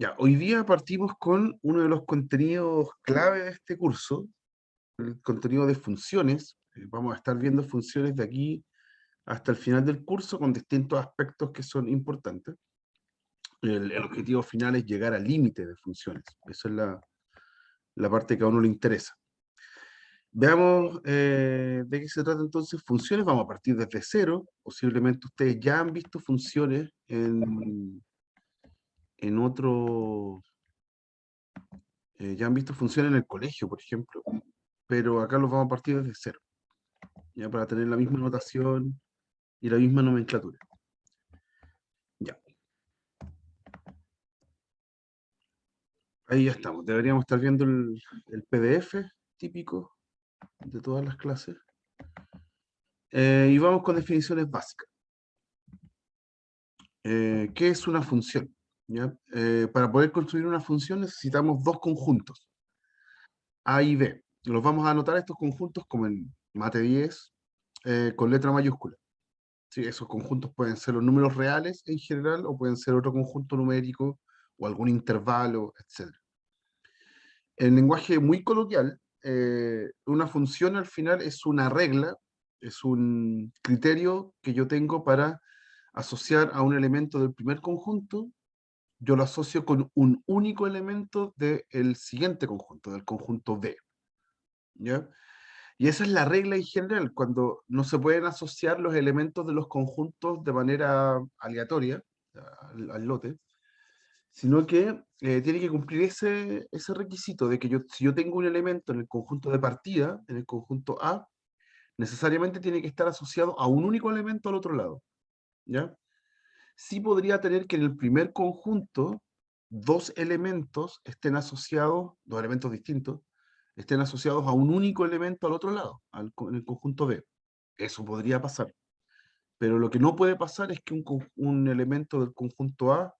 Ya, hoy día partimos con uno de los contenidos clave de este curso, el contenido de funciones. Vamos a estar viendo funciones de aquí hasta el final del curso con distintos aspectos que son importantes. El objetivo final es llegar al límite de funciones. Esa es la parte que a uno le interesa. Veamos de qué se trata entonces funciones. Vamos a partir desde cero. Posiblemente ustedes ya han visto funciones en otro, ya han visto funciones en el colegio, por ejemplo, pero acá los vamos a partir desde cero, ya para tener la misma notación y la misma nomenclatura. Ya, ahí ya estamos. Deberíamos estar viendo el PDF típico de todas las clases. Y vamos con definiciones básicas. ¿Qué es una función? ¿Ya? Para poder construir una función necesitamos dos conjuntos, A y B. Los vamos a anotar estos conjuntos como en Mate 10, con letra mayúscula. Sí, esos conjuntos pueden ser los números reales en general o pueden ser otro conjunto numérico o algún intervalo, etc. En lenguaje muy coloquial, una función al final es una regla, es un criterio que yo tengo para asociar a un elemento del primer conjunto, yo lo asocio con un único elemento del siguiente conjunto, del conjunto B. ¿Ya? Y esa es la regla en general, cuando no se pueden asociar los elementos de los conjuntos de manera aleatoria, al lote, sino que tiene que cumplir ese requisito de que si yo tengo un elemento en el conjunto de partida, en el conjunto A, necesariamente tiene que estar asociado a un único elemento al otro lado, ¿ya? Sí podría tener que en el primer conjunto dos elementos estén asociados, dos elementos distintos, estén asociados a un único elemento al otro lado, en el conjunto B. Eso podría pasar. Pero lo que no puede pasar es que un elemento del conjunto A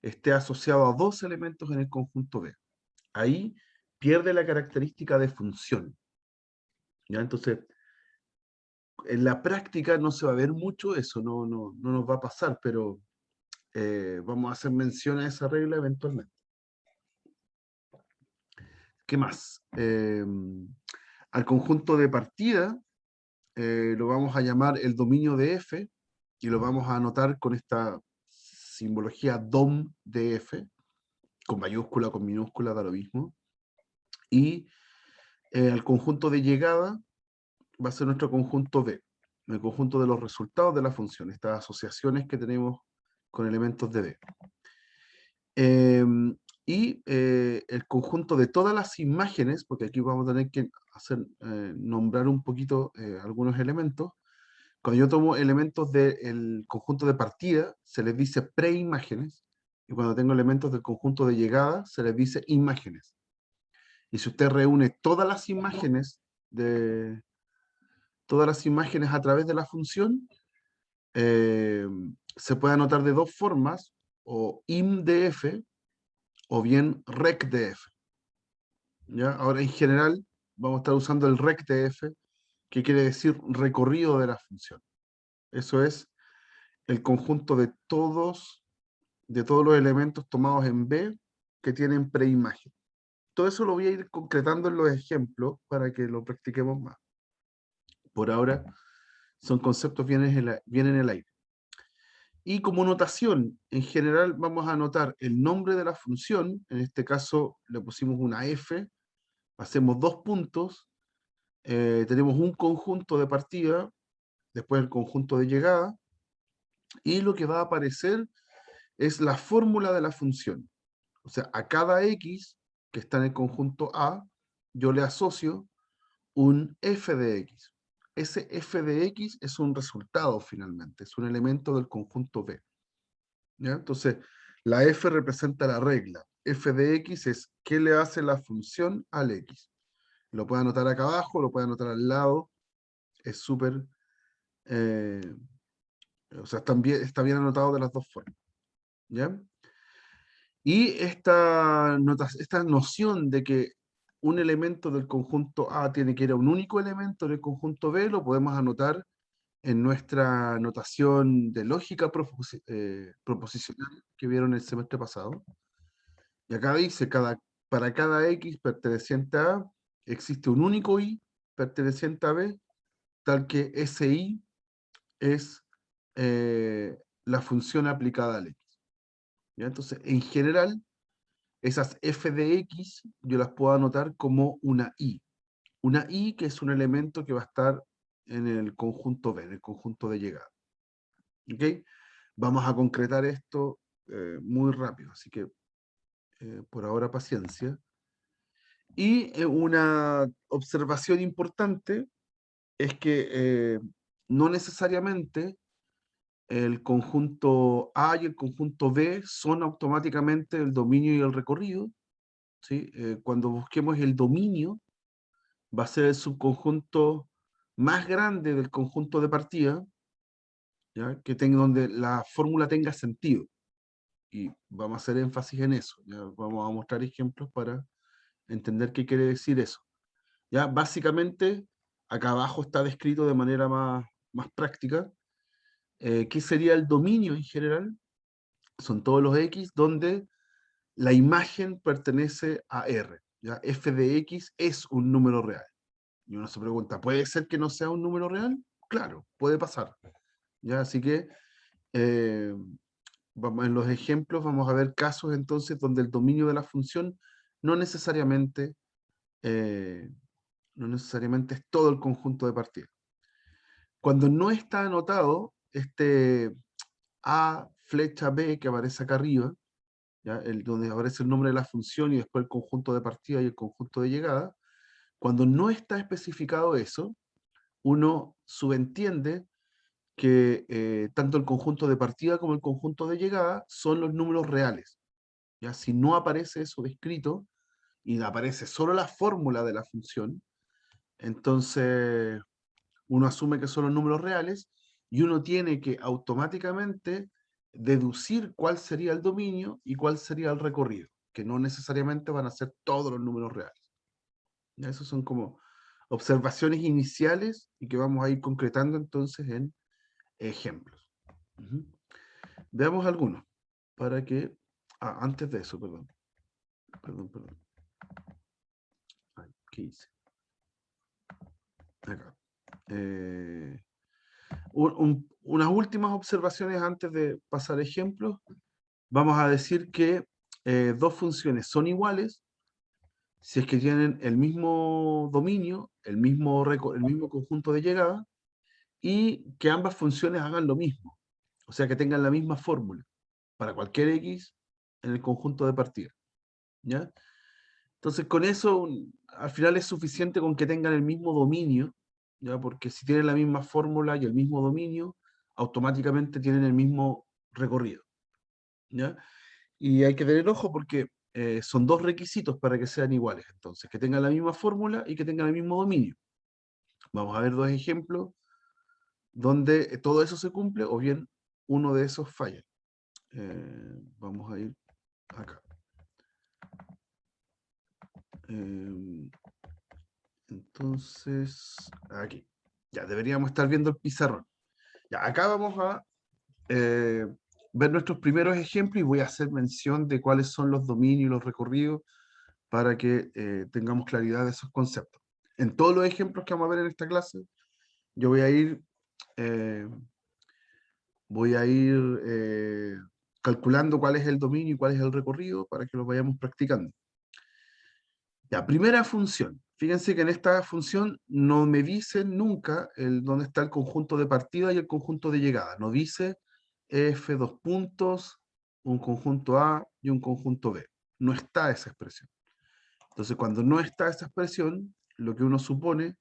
esté asociado a dos elementos en el conjunto B. Ahí pierde la característica de función. ¿Ya? Entonces, en la práctica no se va a ver mucho eso, no nos va a pasar, pero vamos a hacer mención a esa regla eventualmente. ¿Qué más? Al conjunto de partida lo vamos a llamar el dominio de F y lo vamos a anotar con esta simbología DOM de F, con mayúscula, con minúscula, da lo mismo. Y al conjunto de llegada va a ser nuestro conjunto B, el conjunto de los resultados de la función, estas asociaciones que tenemos con elementos de B. Y el conjunto de todas las imágenes, porque aquí vamos a tener que nombrar un poquito algunos elementos. Cuando yo tomo elementos del conjunto de partida, se les dice preimágenes, y cuando tengo elementos del conjunto de llegada, se les dice imágenes. Y si usted reúne todas las imágenes a través de la función, eh, se puede anotar de dos formas, o imdf o bien recdf. ¿Ya? Ahora, en general, vamos a estar usando el recdf, que quiere decir recorrido de la función. Eso es el conjunto de todos los elementos tomados en B que tienen preimagen. Todo eso lo voy a ir concretando en los ejemplos para que lo practiquemos más. Por ahora, son conceptos bien en el aire. Y como notación, en general vamos a anotar el nombre de la función, en este caso le pusimos una F, hacemos dos puntos, tenemos un conjunto de partida, después el conjunto de llegada, y lo que va a aparecer es la fórmula de la función. O sea, a cada X que está en el conjunto A, yo le asocio un f de X. Ese f de X es un resultado finalmente, es un elemento del conjunto B. ¿Ya? Entonces, la f representa la regla. F de X es qué le hace la función al X. Lo puede anotar acá abajo, lo puede anotar al lado. Es súper, eh, o sea, está bien anotado de las dos formas. ¿Ya? Y esta noción de que un elemento del conjunto A tiene que ir a un único elemento del conjunto B, lo podemos anotar en nuestra notación de lógica proposicional que vieron el semestre pasado. Y acá dice, para cada X perteneciente a A, existe un único Y perteneciente a B, tal que ese Y es la función aplicada al X. ¿Ya? Entonces, en general, esas f de X yo las puedo anotar como una Y. Una Y que es un elemento que va a estar en el conjunto B, en el conjunto de llegada. ¿Ok? Vamos a concretar esto muy rápido, así que por ahora paciencia. Y una observación importante es que no necesariamente el conjunto A y el conjunto B son automáticamente el dominio y el recorrido, ¿sí? Cuando busquemos el dominio, va a ser el subconjunto más grande del conjunto de partida, ¿ya? Que tenga, donde la fórmula tenga sentido. Y vamos a hacer énfasis en eso. ¿Ya? Vamos a mostrar ejemplos para entender qué quiere decir eso. ¿Ya? Básicamente, acá abajo está descrito de manera más práctica qué sería el dominio en general. Son todos los X donde la imagen pertenece a R. ¿Ya? F de X es un número real. Y uno se pregunta, ¿puede ser que no sea un número real? Claro, puede pasar. ¿Ya? Así que vamos, en los ejemplos vamos a ver casos entonces donde el dominio de la función no necesariamente, eh, no necesariamente es todo el conjunto de partida. Cuando no está anotado este A flecha B que aparece acá arriba, ¿ya? Donde aparece el nombre de la función y después el conjunto de partida y el conjunto de llegada, cuando no está especificado eso, uno subentiende que tanto el conjunto de partida como el conjunto de llegada son los números reales. ¿Ya? Si no aparece eso descrito y aparece solo la fórmula de la función, entonces uno asume que son los números reales y uno tiene que automáticamente deducir cuál sería el dominio y cuál sería el recorrido, que no necesariamente van a ser todos los números reales. ¿Ya? Esos son como observaciones iniciales y que vamos a ir concretando entonces en ejemplos. Ujú. Veamos algunos para que... antes de eso, perdón. Perdón. Ay, ¿qué hice? Acá. Unas últimas observaciones antes de pasar ejemplos. Vamos a decir que dos funciones son iguales si es que tienen el mismo dominio, el mismo conjunto de llegada, y que ambas funciones hagan lo mismo. O sea, que tengan la misma fórmula para cualquier X en el conjunto de partida. ¿Ya? Entonces, con eso, al final es suficiente con que tengan el mismo dominio, ¿ya? Porque si tienen la misma fórmula y el mismo dominio, automáticamente tienen el mismo recorrido, ¿ya? Y hay que tener ojo porque son dos requisitos para que sean iguales, entonces, que tengan la misma fórmula y que tengan el mismo dominio. Vamos a ver dos ejemplos donde todo eso se cumple o bien uno de esos falla. Vamos a ir acá. Entonces, aquí. Ya deberíamos estar viendo el pizarrón. Ya, acá vamos a eh, ver nuestros primeros ejemplos y voy a hacer mención de cuáles son los dominios y los recorridos para que tengamos claridad de esos conceptos. En todos los ejemplos que vamos a ver en esta clase, yo eh, voy a ir calculando cuál es el dominio y cuál es el recorrido para que lo vayamos practicando. Ya, primera función. Fíjense que en esta función no me dice nunca dónde está el conjunto de partida y el conjunto de llegada. No dice F dos puntos, un conjunto A y un conjunto B. No está esa expresión. Entonces, cuando no está esa expresión, lo que uno supone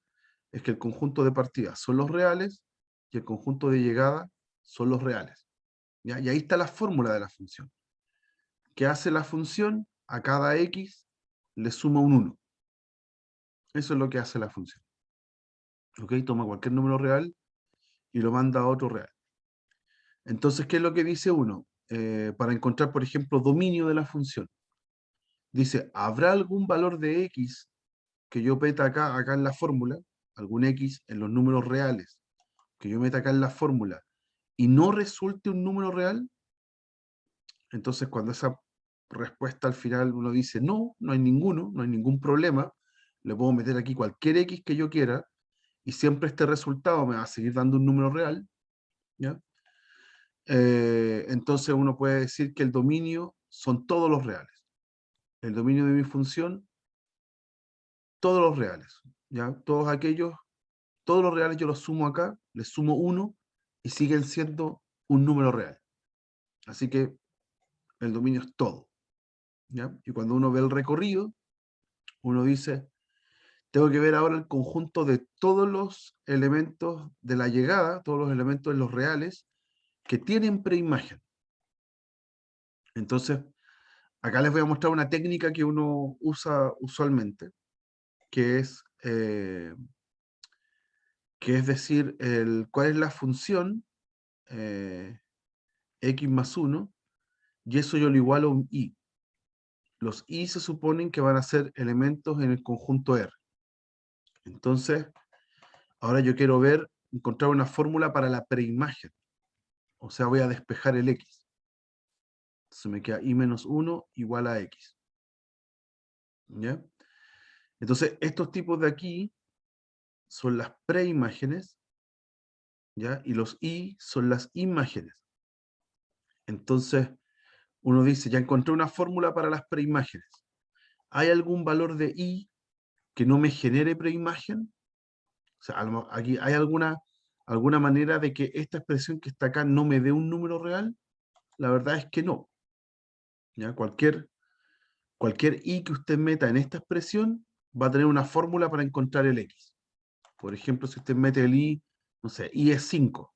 es que el conjunto de partida son los reales y el conjunto de llegada son los reales. ¿Ya? Y ahí está la fórmula de la función. ¿Qué hace la función? A cada X le suma un 1. Eso es lo que hace la función. ¿Ok? Toma cualquier número real y lo manda a otro real. Entonces, ¿qué es lo que dice uno? Para encontrar, por ejemplo, dominio de la función. Dice, ¿habrá algún valor de X que yo meta acá en la fórmula? Algún X en los números reales que yo meta acá en la fórmula y no resulte un número real. Entonces, cuando respuesta al final uno dice, no, no hay ninguno, no hay ningún problema, le puedo meter aquí cualquier X que yo quiera, y siempre este resultado me va a seguir dando un número real, ¿ya? Entonces uno puede decir que el dominio son todos los reales. El dominio de mi función, todos los reales, ¿ya? Todos los reales yo los sumo acá, les sumo 1 y siguen siendo un número real. Así que el dominio es todo, ¿ya? Y cuando uno ve el recorrido, uno dice, tengo que ver ahora el conjunto de todos los elementos de la llegada, todos los elementos de los reales que tienen preimagen. Entonces, acá les voy a mostrar una técnica que uno usa usualmente, que es decir, cuál es la función x más 1, y eso yo lo igualo a un i. Los i se suponen que van a ser elementos en el conjunto R. Entonces, ahora yo quiero encontrar una fórmula para la preimagen. O sea, voy a despejar el x. Entonces me queda i menos 1 igual a x. ¿Ya? Entonces, estos tipos de aquí son las preimágenes, ¿ya? Y los i son las imágenes. Entonces, uno dice, ya encontré una fórmula para las preimágenes. ¿Hay algún valor de i que no me genere preimagen? O sea, aquí hay alguna manera de que esta expresión que está acá no me dé un número real. La verdad es que no. ¿Ya? Cualquier i que usted meta en esta expresión va a tener una fórmula para encontrar el x. Por ejemplo, si usted mete el i, no sé, i es 5.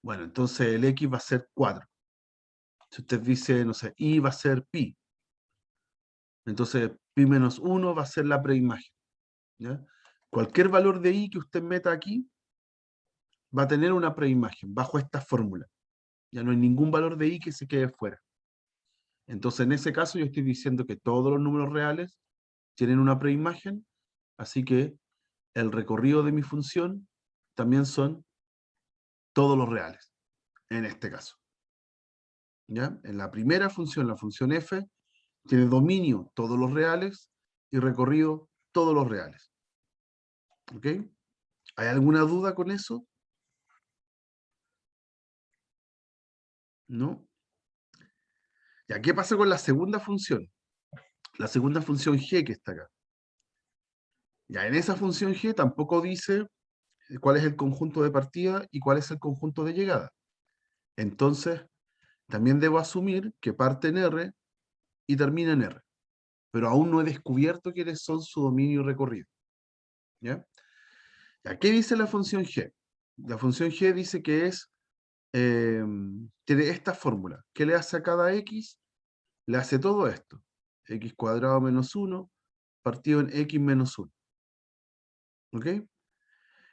Bueno, entonces el x va a ser 4. Si usted dice, no sé, i va a ser pi, entonces pi menos 1 va a ser la preimagen. ¿Ya? Cualquier valor de i que usted meta aquí va a tener una preimagen bajo esta fórmula. Ya no hay ningún valor de i que se quede fuera. Entonces, en ese caso, yo estoy diciendo que todos los números reales tienen una preimagen, así que el recorrido de mi función también son todos los reales, en este caso. ¿Ya? En la primera función, la función f, tiene dominio todos los reales y recorrido todos los reales. ¿Ok? ¿Hay alguna duda con eso? ¿No? ¿Ya qué pasa con la segunda función? La segunda función g que está acá. Ya en esa función g tampoco dice cuál es el conjunto de partida y cuál es el conjunto de llegada. Entonces, también debo asumir que parte en R y termina en R. Pero aún no he descubierto quiénes son su dominio y recorrido. ¿Ya? ¿Qué dice la función g? La función g dice que tiene esta fórmula. ¿Qué le hace a cada x? Le hace todo esto. X cuadrado menos 1 partido en x menos 1. ¿Ok?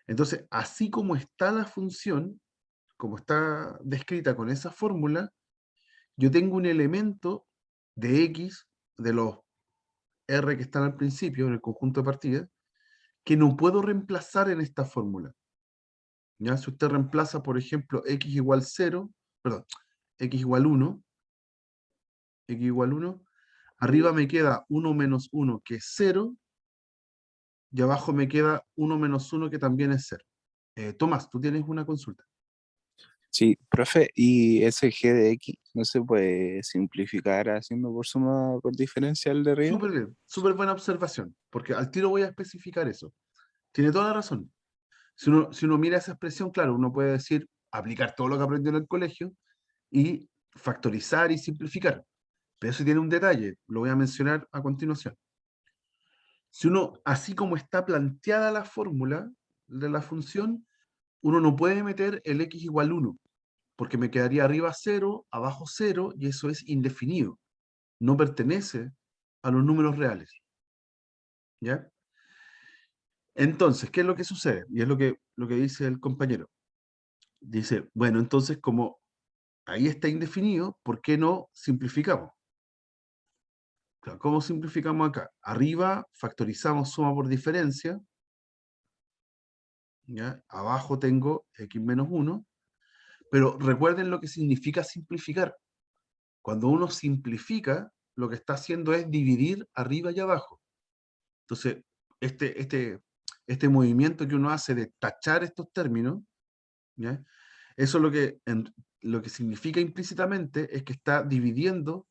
Entonces, así como está la función, como está descrita con esa fórmula, yo tengo un elemento de x, de los r que están al principio, en el conjunto de partidas, que no puedo reemplazar en esta fórmula. ¿Ya? Si usted reemplaza, por ejemplo, x igual 0, perdón, x igual 1, arriba me queda 1 menos 1, que es 0, y abajo me queda 1 menos 1, que también es 0. Tomás, tú tienes una consulta. Sí, profe, ¿y ese g de x no se puede simplificar haciendo por suma por diferencia el de arriba? Súper bien, súper buena observación, porque al tiro voy a especificar eso. Tiene toda la razón. Si uno mira esa expresión, claro, uno puede decir, aplicar todo lo que aprendió en el colegio y factorizar y simplificar. Pero eso tiene un detalle, lo voy a mencionar a continuación. Si uno, así como está planteada la fórmula de la función, uno no puede meter el x igual 1, porque me quedaría arriba 0, abajo 0, y eso es indefinido. No pertenece a los números reales. ¿Ya? Entonces, ¿qué es lo que sucede? Y es lo que dice el compañero. Dice, bueno, entonces como ahí está indefinido, ¿por qué no simplificamos? Claro, ¿cómo simplificamos acá? Arriba factorizamos suma por diferencia. ¿Ya? Abajo tengo x menos 1. Pero recuerden lo que significa simplificar. Cuando uno simplifica, lo que está haciendo es dividir arriba y abajo. Entonces, este movimiento que uno hace de tachar estos términos, ¿ya? Eso lo que significa implícitamente es que está dividiendo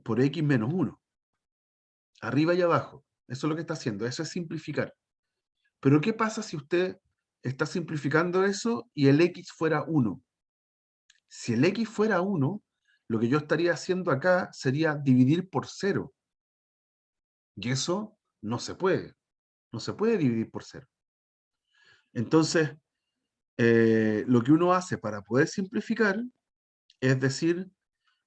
por x menos 1, arriba y abajo. Eso es lo que está haciendo, eso es simplificar. Pero ¿qué pasa si usted está simplificando eso y el x fuera 1? Si el x fuera 1, lo que yo estaría haciendo acá sería dividir por 0. Y eso no se puede. No se puede dividir por 0. Entonces, lo que uno hace para poder simplificar es decir,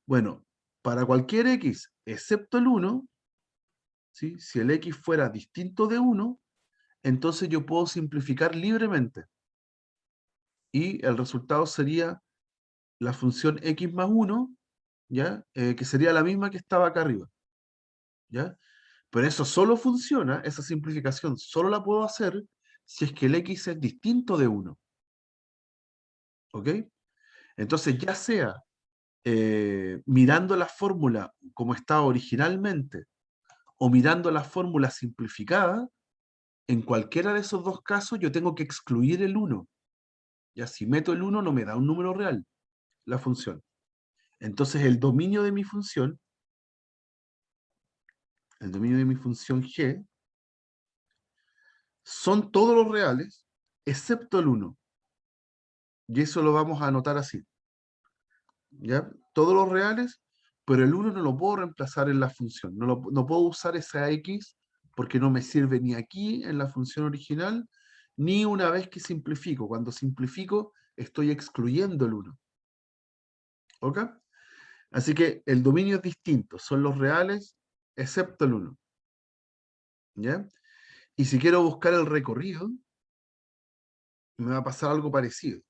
bueno, para cualquier x excepto el 1, ¿sí? Si el x fuera distinto de 1, entonces yo puedo simplificar libremente. Y el resultado sería la función x más 1, ¿ya? Que sería la misma que estaba acá arriba, ¿ya? Pero eso solo funciona, esa simplificación solo la puedo hacer si es que el x es distinto de 1. ¿Ok? Entonces, ya sea mirando la fórmula como estaba originalmente o mirando la fórmula simplificada, en cualquiera de esos dos casos yo tengo que excluir el 1. Ya si meto el 1 no me da un número real, la función. Entonces el dominio de mi función, g, son todos los reales, excepto el 1. Y eso lo vamos a anotar así. ¿Ya? Todos los reales, pero el 1 no lo puedo reemplazar en la función. No puedo usar esa x porque no me sirve ni aquí en la función original, ni una vez que simplifico. Cuando simplifico, estoy excluyendo el 1. ¿Ok? Así que el dominio es distinto. Son los reales, excepto el 1. ¿Ya? Y si quiero buscar el recorrido, me va a pasar algo parecido.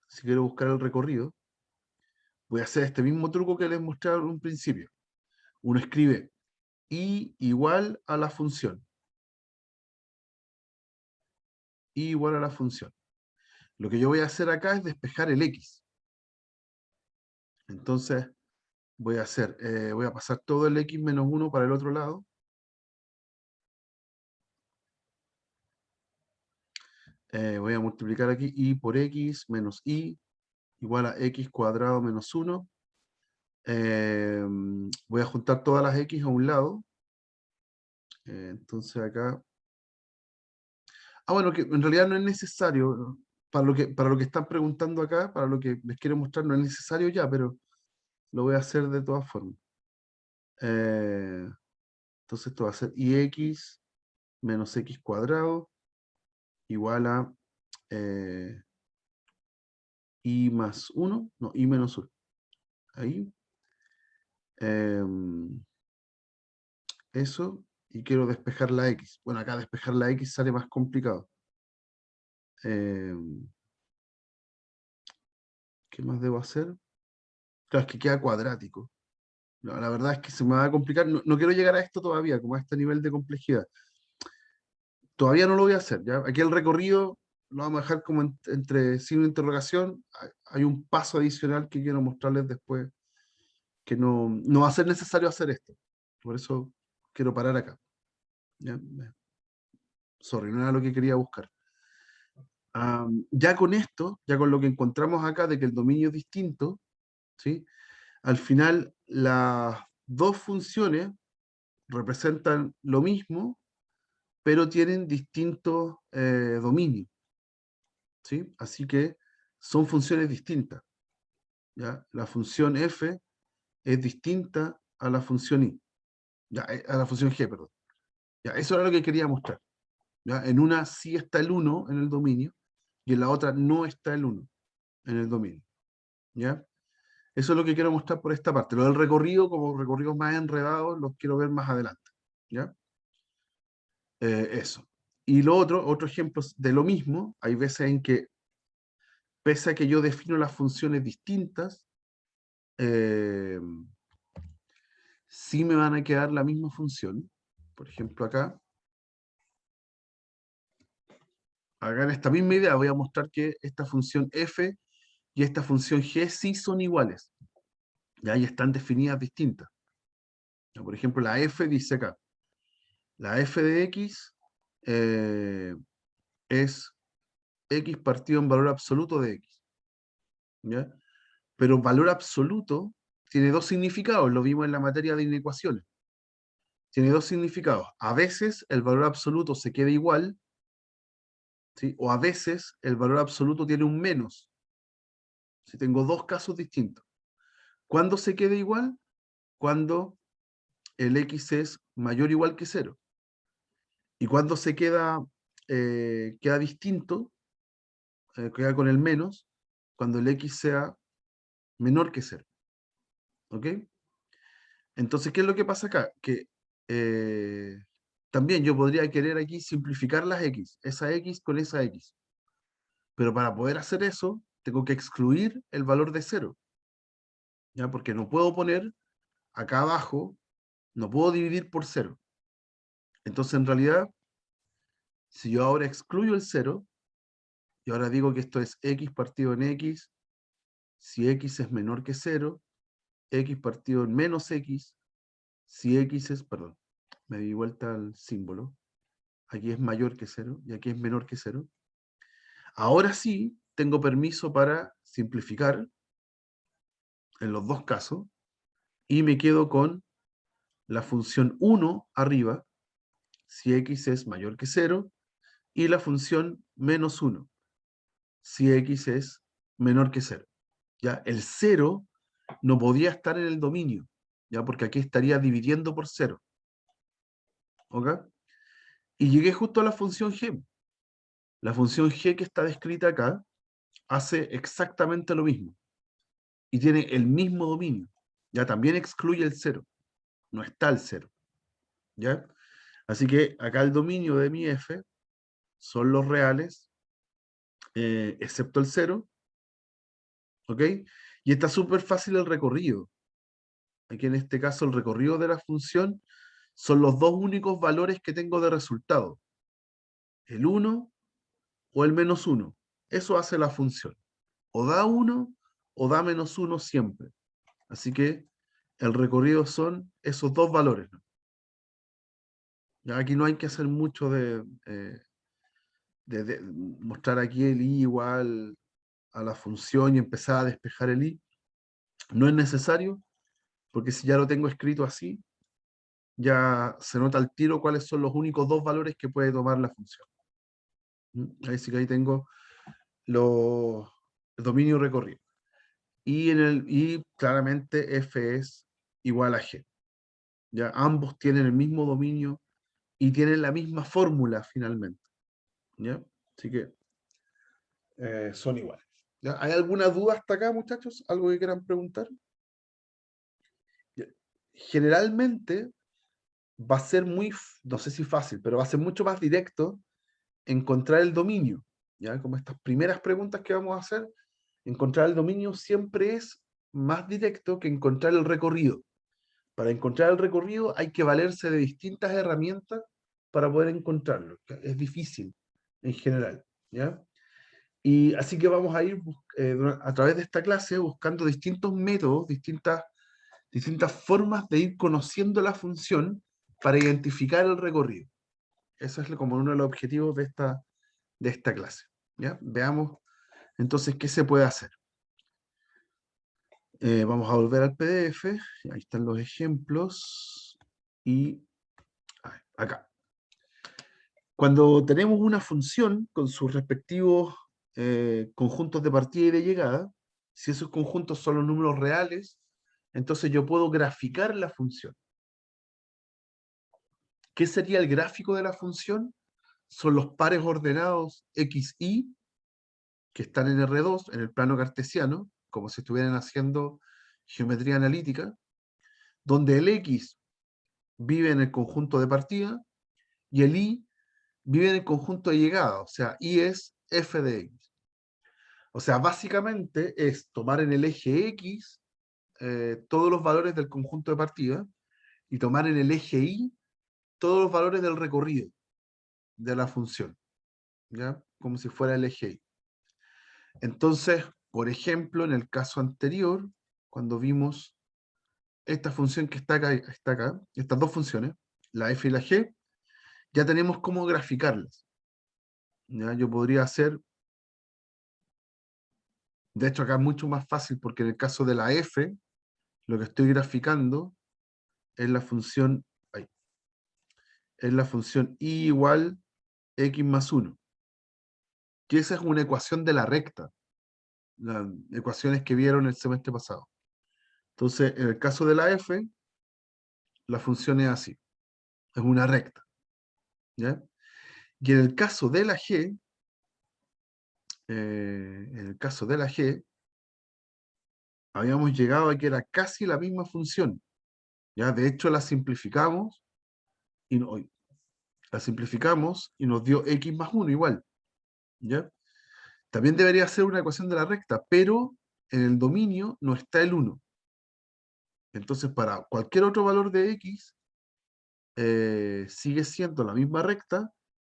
Si quiero buscar el recorrido, voy a hacer este mismo truco que les mostré en un principio. Uno escribe y igual a la función. Y igual a la función. Lo que yo voy a hacer acá es despejar el x. Entonces, voy a pasar todo el x menos 1 para el otro lado. Voy a multiplicar aquí y por x menos y igual a x cuadrado menos 1. Voy a juntar todas las x a un lado. Entonces acá... bueno, que en realidad no es necesario, ¿no? Para lo que están preguntando acá, para lo que les quiero mostrar, no es necesario ya, pero lo voy a hacer de todas formas. Entonces esto va a ser ix menos x cuadrado igual a y más 1, no, y menos 1. Ahí. Eso, y quiero despejar la x. Bueno, acá despejar la x sale más complicado. ¿Qué más debo hacer? Claro, es que queda cuadrático. No, la verdad es que se me va a complicar. No quiero llegar a esto todavía, como a este nivel de complejidad. Todavía no lo voy a hacer, ¿ya? Aquí el recorrido lo vamos a dejar como entre signo de interrogación. Hay un paso adicional que quiero mostrarles después, que no va a ser necesario hacer esto. Por eso quiero parar acá. ¿Ya? Sorry, no era lo que quería buscar. Ya con esto, ya con lo que encontramos acá de que el dominio es distinto, ¿sí? Al final las dos funciones representan lo mismo, pero tienen distintos dominios, ¿sí? Así que son funciones distintas, ¿ya? La función f es distinta a la función i, ya, a la función g, perdón. Ya, eso era lo que quería mostrar. ¿Ya? En una sí está el 1 en el dominio y en la otra no está el 1 en el dominio. ¿Ya? Eso es lo que quiero mostrar por esta parte. Lo del recorrido, como recorridos más enredados, los quiero ver más adelante. ¿Ya? Eso. Y lo otro ejemplo de lo mismo, hay veces en que, pese a que yo defino las funciones distintas, eh, sí me van a quedar la misma función. Por ejemplo, acá en esta misma idea voy a mostrar que esta función f y esta función g sí son iguales. Y ahí están definidas distintas. Por ejemplo, la f dice acá, la f de x es x partido en valor absoluto de x. ¿Ya? Pero valor absoluto tiene dos significados, lo vimos en la materia de inecuaciones. Tiene dos significados. A veces el valor absoluto se queda igual, ¿sí? O a veces el valor absoluto tiene un menos. ¿Sí? Tengo dos casos distintos. ¿Cuándo se queda igual? Cuando el x es mayor o igual que 0. Y cuando se queda distinto, queda con el menos, cuando el x sea menor que 0. ¿Ok? Entonces, ¿qué es lo que pasa acá? Que también yo podría querer aquí simplificar las x, esa x con esa x. Pero para poder hacer eso, tengo que excluir el valor de 0. ¿Ya? Porque no puedo poner acá abajo, no puedo dividir por 0. Entonces, en realidad, si yo ahora excluyo el 0, y ahora digo que esto es x partido en x, si x es menor que 0, x partido en menos x, si x es, perdón, me di vuelta al símbolo, aquí es mayor que 0 y aquí es menor que 0. Ahora sí tengo permiso para simplificar en los dos casos y me quedo con la función 1 arriba, si x es mayor que 0, y la función menos 1, si x es menor que 0. ¿Ya? El 0 no podía estar en el dominio, ¿ya? Porque aquí estaría dividiendo por 0. ¿Ok? Y llegué justo a la función g. La función g que está descrita acá hace exactamente lo mismo y tiene el mismo dominio. Ya también excluye el 0, no está el 0. ¿Ya? Así que acá el dominio de mi f son los reales, excepto el 0. ¿Ok? Y está súper fácil el recorrido. Aquí en este caso el recorrido de la función son los dos únicos valores que tengo de resultado. El 1 o el menos 1. Eso hace la función. O da 1 o da menos 1 siempre. Así que el recorrido son esos dos valores, ¿no? Ya aquí no hay que hacer mucho de mostrar aquí el i igual a la función y empezar a despejar el i. No es necesario, porque si ya lo tengo escrito así, ya se nota al tiro cuáles son los únicos dos valores que puede tomar la función. Ahí sí que ahí tengo el dominio recorrido. Y claramente f es igual a g. Ya ambos tienen el mismo dominio y tienen la misma fórmula finalmente. ¿Ya? Así que son iguales. ¿Ya? ¿Hay alguna duda hasta acá, muchachos? ¿Algo que quieran preguntar? Ya. Generalmente va a ser no sé si fácil, pero va a ser mucho más directo encontrar el dominio. ¿Ya? Como estas primeras preguntas que vamos a hacer, encontrar el dominio siempre es más directo que encontrar el recorrido. Para encontrar el recorrido hay que valerse de distintas herramientas para poder encontrarlo. Es difícil en general. ¿Ya? Y así que vamos a ir a través de esta clase buscando distintos métodos, distintas formas de ir conociendo la función para identificar el recorrido. Eso es como uno de los objetivos de esta clase. ¿Ya? Veamos entonces qué se puede hacer. Vamos a volver al PDF, ahí están los ejemplos, y acá. Cuando tenemos una función con sus respectivos conjuntos de partida y de llegada, si esos conjuntos son los números reales, entonces yo puedo graficar la función. ¿Qué sería el gráfico de la función? Son los pares ordenados x, y, que están en R2, en el plano cartesiano, como si estuvieran haciendo geometría analítica, donde el x vive en el conjunto de partida y el y vive en el conjunto de llegada, o sea, y es f de x. O sea, básicamente es tomar en el eje x todos los valores del conjunto de partida y tomar en el eje y todos los valores del recorrido de la función, ¿ya? Como si fuera el eje y. Entonces, por ejemplo, en el caso anterior, cuando vimos esta función que está acá, estas dos funciones, la f y la g, ya tenemos cómo graficarlas. ¿Ya? Yo podría hacer, de hecho acá es mucho más fácil porque en el caso de la f, lo que estoy graficando es la función, ahí, es la función y igual x más 1. Que esa es una ecuación de la recta, las ecuaciones que vieron el semestre pasado. Entonces, en el caso de la f, la función es así, es una recta. ¿Ya? Y en el caso de la g, habíamos llegado a que era casi la misma función. ¿Ya? De hecho, la simplificamos y, la simplificamos y nos dio x más 1 igual. ¿Ya? También debería ser una ecuación de la recta, pero en el dominio no está el 1. Entonces, para cualquier otro valor de x, sigue siendo la misma recta,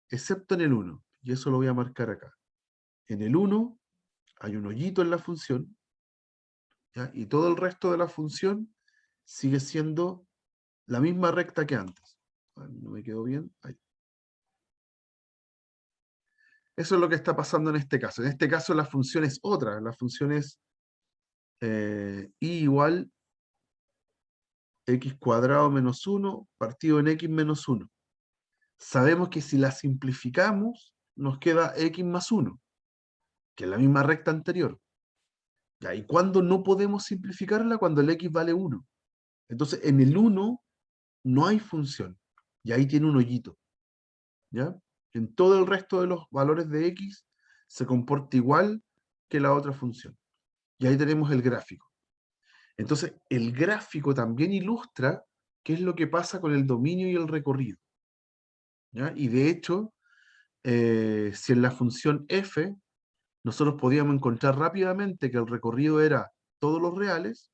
excepto en el 1. Y eso lo voy a marcar acá. En el 1 hay un hoyito en la función, ¿ya? Y todo el resto de la función sigue siendo la misma recta que antes. No me quedó bien. Ahí. Eso es lo que está pasando en este caso. En este caso la función es otra. La función es y igual x cuadrado menos 1 partido en x menos 1. Sabemos que si la simplificamos, nos queda x más 1, que es la misma recta anterior. ¿Ya? ¿Y cuándo no podemos simplificarla? Cuando el x vale 1. Entonces, en el 1 no hay función. Y ahí tiene un hoyito. ¿Ya? En todo el resto de los valores de x se comporta igual que la otra función. Y ahí tenemos el gráfico. Entonces, el gráfico también ilustra qué es lo que pasa con el dominio y el recorrido. ¿Ya? Y de hecho, si en la función f nosotros podíamos encontrar rápidamente que el recorrido era todos los reales,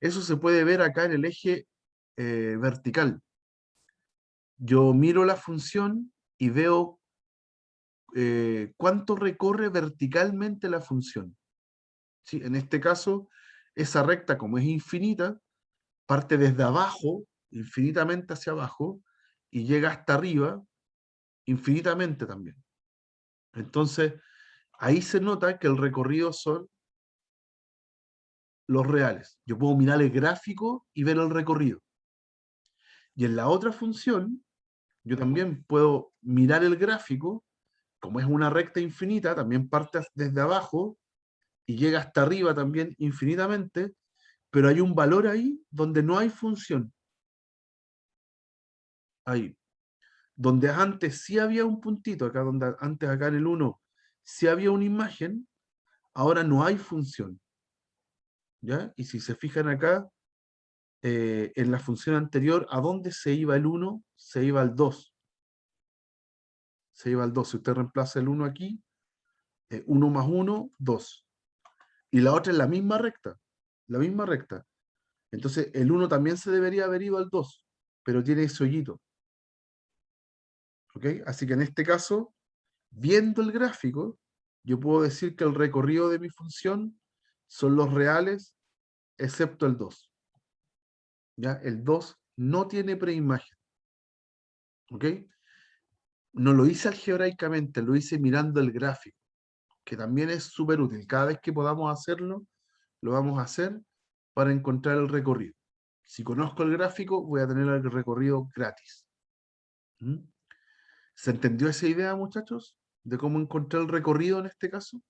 eso se puede ver acá en el eje vertical. Yo miro la función y veo cuánto recorre verticalmente la función. ¿Sí? En este caso, esa recta, como es infinita, parte desde abajo, infinitamente hacia abajo, y llega hasta arriba, infinitamente también. Entonces, ahí se nota que el recorrido son los reales. Yo puedo mirar el gráfico y ver el recorrido. Y en la otra función, yo también puedo mirar el gráfico, como es una recta infinita, también parte desde abajo y llega hasta arriba también infinitamente, pero hay un valor ahí donde no hay función. Ahí. Donde antes sí había un puntito, acá donde antes acá en el 1 sí había una imagen, ahora no hay función. ¿Ya? Y si se fijan acá, en la función anterior, ¿a dónde se iba el 1? Se iba al 2. Se iba al 2. Si usted reemplaza el 1 aquí, 1 más 1, 2. Y la otra es la misma recta. La misma recta. Entonces, el 1 también se debería haber ido al 2, pero tiene ese hoyito. ¿Ok? Así que en este caso, viendo el gráfico, yo puedo decir que el recorrido de mi función son los reales, excepto el 2. ¿Ya? El 2 no tiene preimagen. ¿Ok? No lo hice algebraicamente, lo hice mirando el gráfico, que también es súper útil. Cada vez que podamos hacerlo, lo vamos a hacer para encontrar el recorrido. Si conozco el gráfico, voy a tener el recorrido gratis. ¿Mm? ¿Se entendió esa idea, muchachos? De cómo encontrar el recorrido en este caso.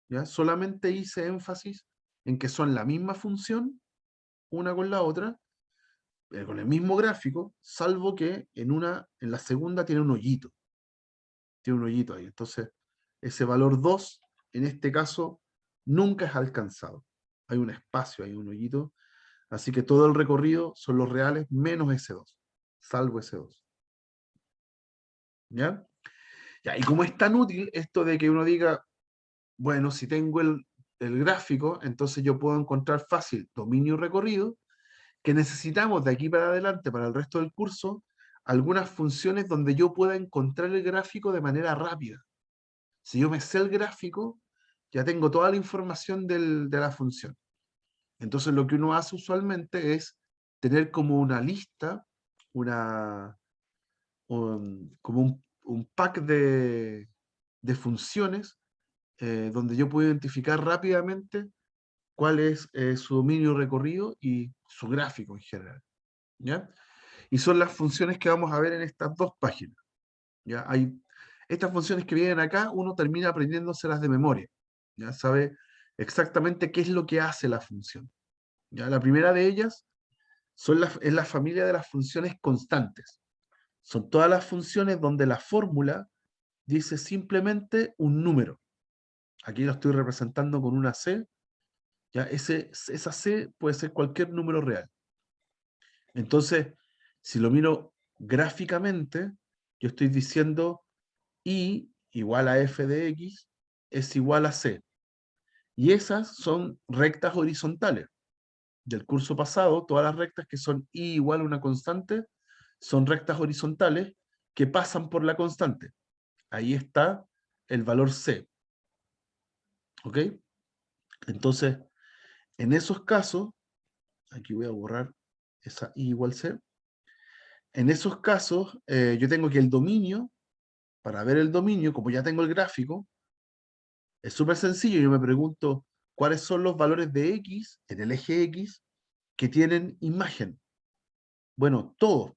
¿Ya? Solamente hice énfasis en que son la misma función, una con la otra, con el mismo gráfico, salvo que en la segunda tiene un hoyito. Tiene un hoyito ahí. Entonces, ese valor 2, en este caso, nunca es alcanzado. Hay un espacio, hay un hoyito. Así que todo el recorrido son los reales menos ese 2, salvo ese 2. ¿Ya? Ya, y como es tan útil esto de que uno diga, bueno, si tengo el gráfico, entonces yo puedo encontrar fácil dominio y recorrido, que necesitamos de aquí para adelante, para el resto del curso, algunas funciones donde yo pueda encontrar el gráfico de manera rápida. Si yo me sé el gráfico, ya tengo toda la información de la función. Entonces lo que uno hace usualmente es tener como una lista, como un pack de funciones donde yo puedo identificar rápidamente cuál es su dominio recorrido y su gráfico en general, ¿ya? Y son las funciones que vamos a ver en estas dos páginas, ¿ya? Estas funciones que vienen acá, uno termina aprendiéndoselas de memoria, ¿ya? Sabe exactamente qué es lo que hace la función, ¿ya? La primera de ellas es la familia de las funciones constantes. Son todas las funciones donde la fórmula dice simplemente un número. Aquí lo estoy representando con una C. ¿Ya? Esa C puede ser cualquier número real. Entonces, si lo miro gráficamente, yo estoy diciendo I igual a f de x es igual a C. Y esas son rectas horizontales. Del curso pasado, todas las rectas que son I igual a una constante son rectas horizontales que pasan por la constante. Ahí está el valor C. ¿Ok? Entonces, en esos casos, aquí voy a borrar esa I igual C. En esos casos, yo tengo que el dominio, para ver el dominio, como ya tengo el gráfico, es súper sencillo. Yo me pregunto cuáles son los valores de X en el eje X que tienen imagen. Bueno, todos.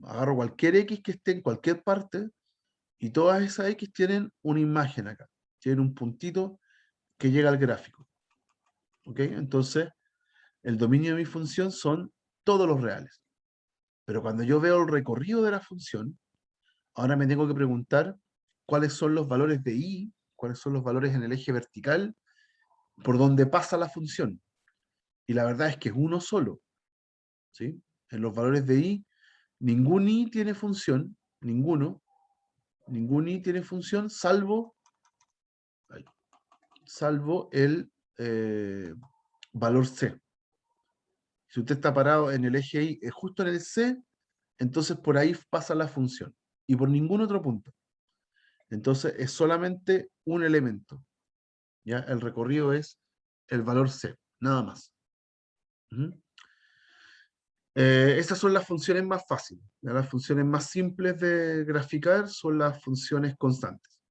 Agarro cualquier X que esté en cualquier parte y todas esas X tienen una imagen acá. Tienen un puntito que llega al gráfico. ¿Ok? Entonces, el dominio de mi función son todos los reales. Pero cuando yo veo el recorrido de la función, ahora me tengo que preguntar cuáles son los valores de I, cuáles son los valores en el eje vertical, por donde pasa la función. Y la verdad es que es uno solo, ¿sí? En los valores de I, ningún I tiene función, ningún I tiene función, salvo el valor C. Si usted está parado en el eje I, justo en el C, entonces por ahí pasa la función. Y por ningún otro punto. Entonces es solamente un elemento. ¿Ya? El recorrido es el valor C, nada más. Esas son las funciones más fáciles. ¿Ya? Las funciones más simples de graficar son las funciones constantes.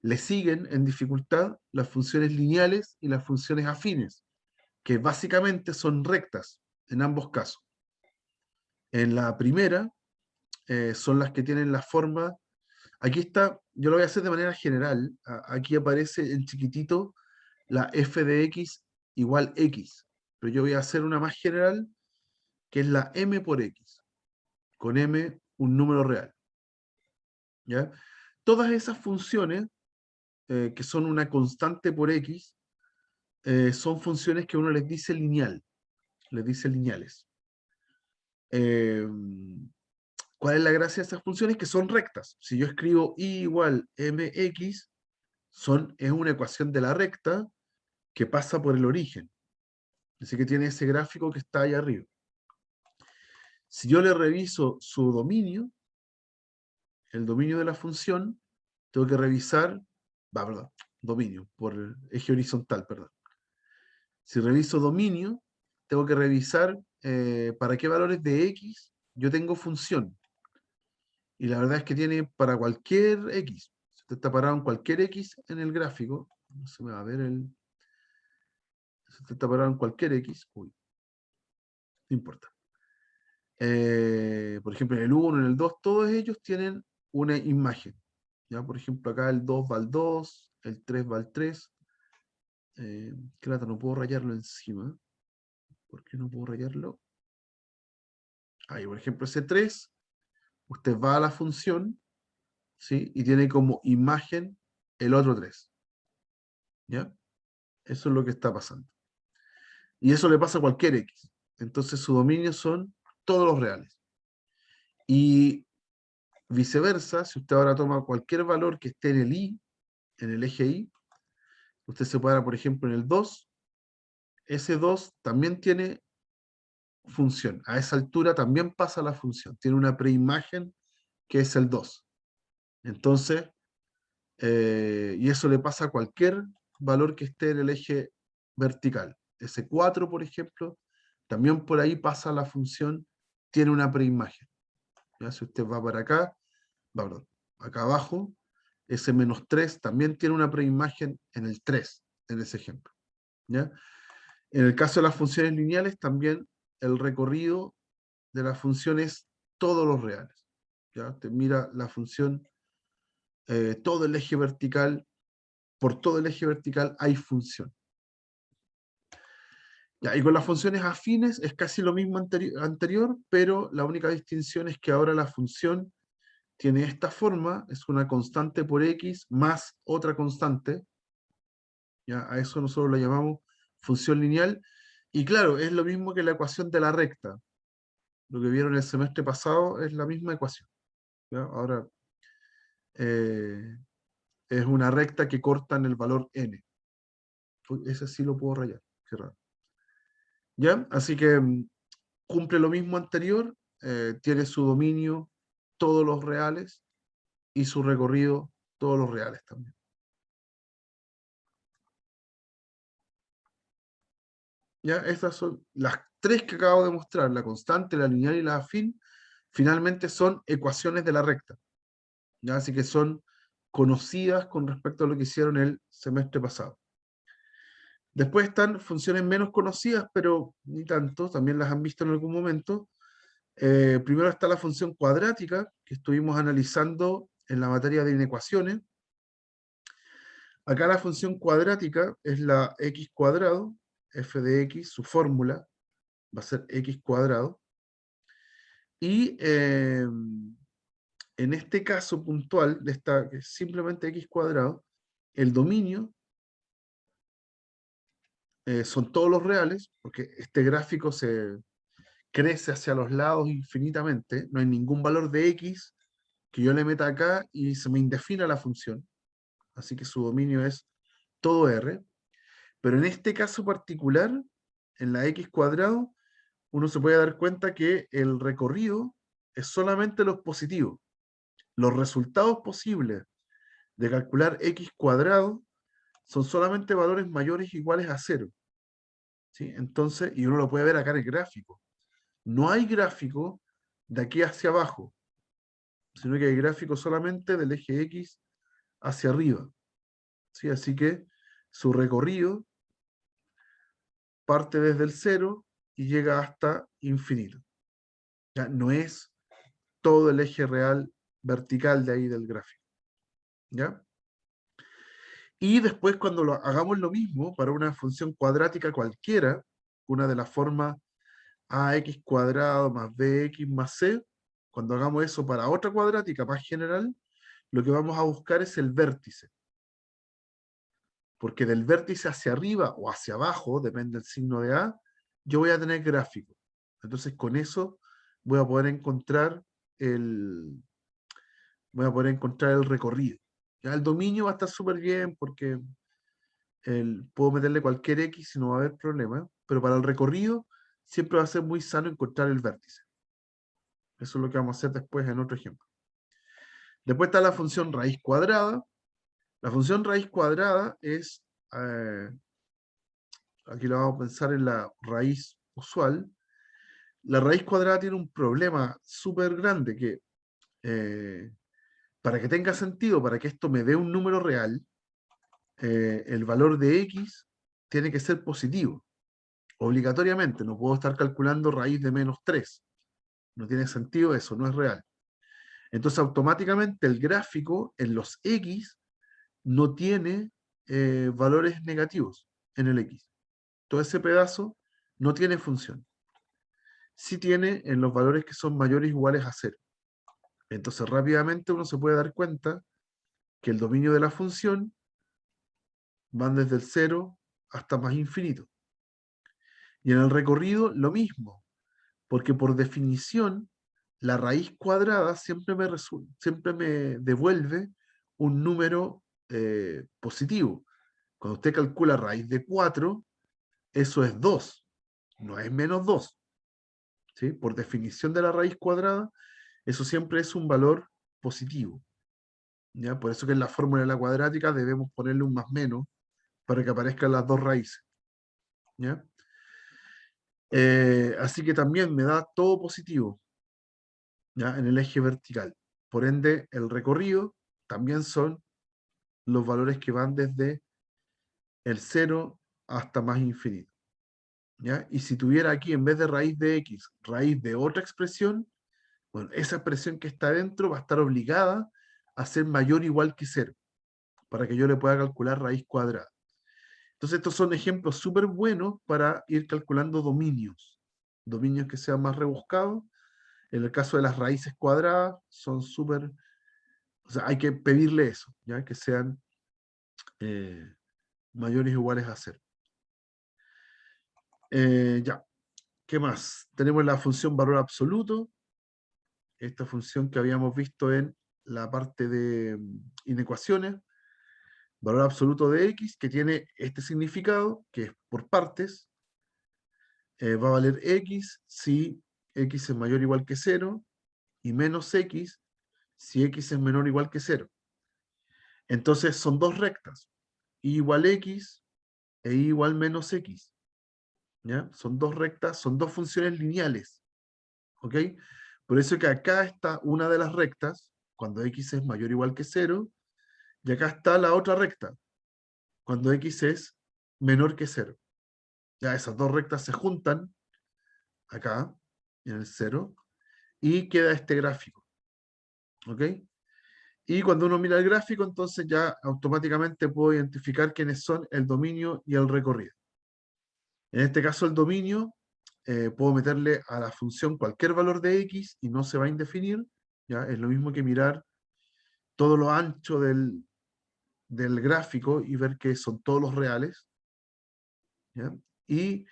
Le siguen en dificultad las funciones lineales y las funciones afines, que básicamente son rectas en ambos casos. En la primera son las que tienen la forma. Aquí está, yo lo voy a hacer de manera general. Aquí aparece en chiquitito la f de x igual x. Pero yo voy a hacer una más general, que es la m por x. Con m un número real. ¿Ya? Todas esas funciones, que son una constante por x, son funciones que uno les dice lineal. Les dice lineales. ¿Cuál es la gracia de esas funciones? Que son rectas. Si yo escribo y igual mx, es una ecuación de la recta que pasa por el origen. Así que tiene ese gráfico que está ahí arriba. Si yo le reviso su dominio, el dominio de la función, tengo que revisar, perdón, dominio, por el eje horizontal, perdón. Si reviso dominio, tengo que revisar para qué valores de x yo tengo función. Y la verdad es que tiene para cualquier x. Si usted está parado en cualquier x en el gráfico, no se me va a ver si usted está parado en cualquier x, uy, no importa. Por ejemplo, en el 1, en el 2, todos ellos tienen una imagen. ¿Ya? Por ejemplo, acá el 2 va al 2, el 3 va al 3. Qué lata, no puedo rayarlo encima. ¿Por qué no puedo rayarlo? Ahí, por ejemplo, ese 3, usted va a la función, ¿sí? Y tiene como imagen el otro 3. ¿Ya? Eso es lo que está pasando. Y eso le pasa a cualquier X. Entonces su dominio son todos los reales. Y viceversa, si usted ahora toma cualquier valor que esté en el I, en el eje Y, usted se para, por ejemplo, en el 2, ese 2 también tiene función. A esa altura también pasa la función. Tiene una preimagen que es el 2. Entonces, y eso le pasa a cualquier valor que esté en el eje vertical. S4, por ejemplo, también por ahí pasa la función, tiene una preimagen. ¿Ya? Si usted va para acá, perdón, acá abajo, S-3 también tiene una preimagen en el 3, en ese ejemplo. ¿Ya? En el caso de las funciones lineales, también el recorrido de la función es todos los reales. ¿Ya? Usted mira la función, todo el eje vertical, por todo el eje vertical hay función. Ya, y con las funciones afines es casi lo mismo anterior, pero la única distinción es que ahora la función tiene esta forma, es una constante por x más otra constante. ¿Ya? A eso nosotros lo llamamos función lineal. Y claro, es lo mismo que la ecuación de la recta. Lo que vieron el semestre pasado es la misma ecuación. ¿Ya? Ahora es una recta que corta en el valor n. Ese sí lo puedo rayar. Qué raro. ¿Ya? Así que cumple lo mismo anterior, tiene su dominio todos los reales y su recorrido todos los reales también. ¿Ya? Estas son las tres que acabo de mostrar, la constante, la lineal y la afín, finalmente son ecuaciones de la recta. ¿Ya? Así que son conocidas con respecto a lo que hicieron el semestre pasado. Después están funciones menos conocidas, pero ni tanto, también las han visto en algún momento. Primero está la función cuadrática, que estuvimos analizando en la materia de inecuaciones. Acá la función cuadrática es la x cuadrado, f de x, su fórmula va a ser x cuadrado. Y en este caso puntual, de esta, que es simplemente x cuadrado, el dominio son todos los reales, porque este gráfico se crece hacia los lados infinitamente, no hay ningún valor de x que yo le meta acá y se me indefina la función, así que su dominio es todo r, pero en este caso particular, en la x cuadrado, uno se puede dar cuenta que el recorrido es solamente los positivos. Los resultados posibles de calcular x cuadrado son solamente valores mayores o iguales a 0. ¿Sí? Entonces, y uno lo puede ver acá en el gráfico. No hay gráfico de aquí hacia abajo, sino que hay gráfico solamente del eje X hacia arriba. ¿Sí? Así que su recorrido parte desde el 0 y llega hasta infinito. ¿Ya? No es todo el eje real vertical de ahí del gráfico. ¿Ya? Y después cuando hagamos lo mismo para una función cuadrática cualquiera, una de las formas ax cuadrado más bx más c, cuando hagamos eso para otra cuadrática más general, lo que vamos a buscar es el vértice. Porque del vértice hacia arriba o hacia abajo, depende del signo de A, yo voy a tener gráfico. Entonces con eso voy a poder encontrar el recorrido. Ya el dominio va a estar súper bien porque puedo meterle cualquier X y no va a haber problema, pero para el recorrido siempre va a ser muy sano encontrar el vértice. Eso es lo que vamos a hacer después en otro ejemplo. Después está la función raíz cuadrada. La función raíz cuadrada es, aquí lo vamos a pensar en la raíz usual. La raíz cuadrada tiene un problema súper grande que para que tenga sentido, para que esto me dé un número real, el valor de x tiene que ser positivo, obligatoriamente. No puedo estar calculando raíz de -3. No tiene sentido eso, no es real. Entonces automáticamente el gráfico en los x no tiene valores negativos en el x. Todo ese pedazo no tiene función. Sí tiene en los valores que son mayores o iguales a 0. Entonces rápidamente uno se puede dar cuenta que el dominio de la función van desde el 0 hasta más infinito. Y en el recorrido lo mismo, porque por definición la raíz cuadrada siempre me devuelve un número positivo. Cuando usted calcula raíz de 4, eso es 2, no es -2. ¿Sí? Por definición de la raíz cuadrada, eso siempre es un valor positivo. ¿Ya? Por eso que en la fórmula de la cuadrática debemos ponerle un más menos para que aparezcan las dos raíces. ¿Ya? Así que también me da todo positivo, ¿ya? En el eje vertical. Por ende, el recorrido también son los valores que van desde el 0 hasta más infinito, ¿ya? Y si tuviera aquí, en vez de raíz de x, raíz de otra expresión, bueno, esa expresión que está dentro va a estar obligada a ser mayor o igual que 0, para que yo le pueda calcular raíz cuadrada. Entonces, estos son ejemplos súper buenos para ir calculando dominios que sean más rebuscados. En el caso de las raíces cuadradas, son súper, o sea, hay que pedirle eso, ¿ya? Que sean mayores o iguales a 0. Ya, ¿qué más? Tenemos la función valor absoluto, esta función que habíamos visto en la parte de inecuaciones, valor absoluto de x, que tiene este significado, que es por partes, va a valer x si x es mayor o igual que 0, y menos x si x es menor o igual que 0. Entonces son dos rectas, y igual x e y igual menos x. ¿Ya? Son dos rectas, son dos funciones lineales. ¿Ok? Por eso que acá está una de las rectas, cuando x es mayor o igual que 0, y acá está la otra recta, cuando x es menor que 0. Ya esas dos rectas se juntan acá, en el 0, y queda este gráfico. ¿Ok? Y cuando uno mira el gráfico, entonces ya automáticamente puedo identificar quiénes son el dominio y el recorrido. En este caso, el dominio, puedo meterle a la función cualquier valor de x y no se va a indefinir. ¿Ya? Es lo mismo que mirar todo lo ancho del gráfico y ver que son todos los reales. ¿Ya? Y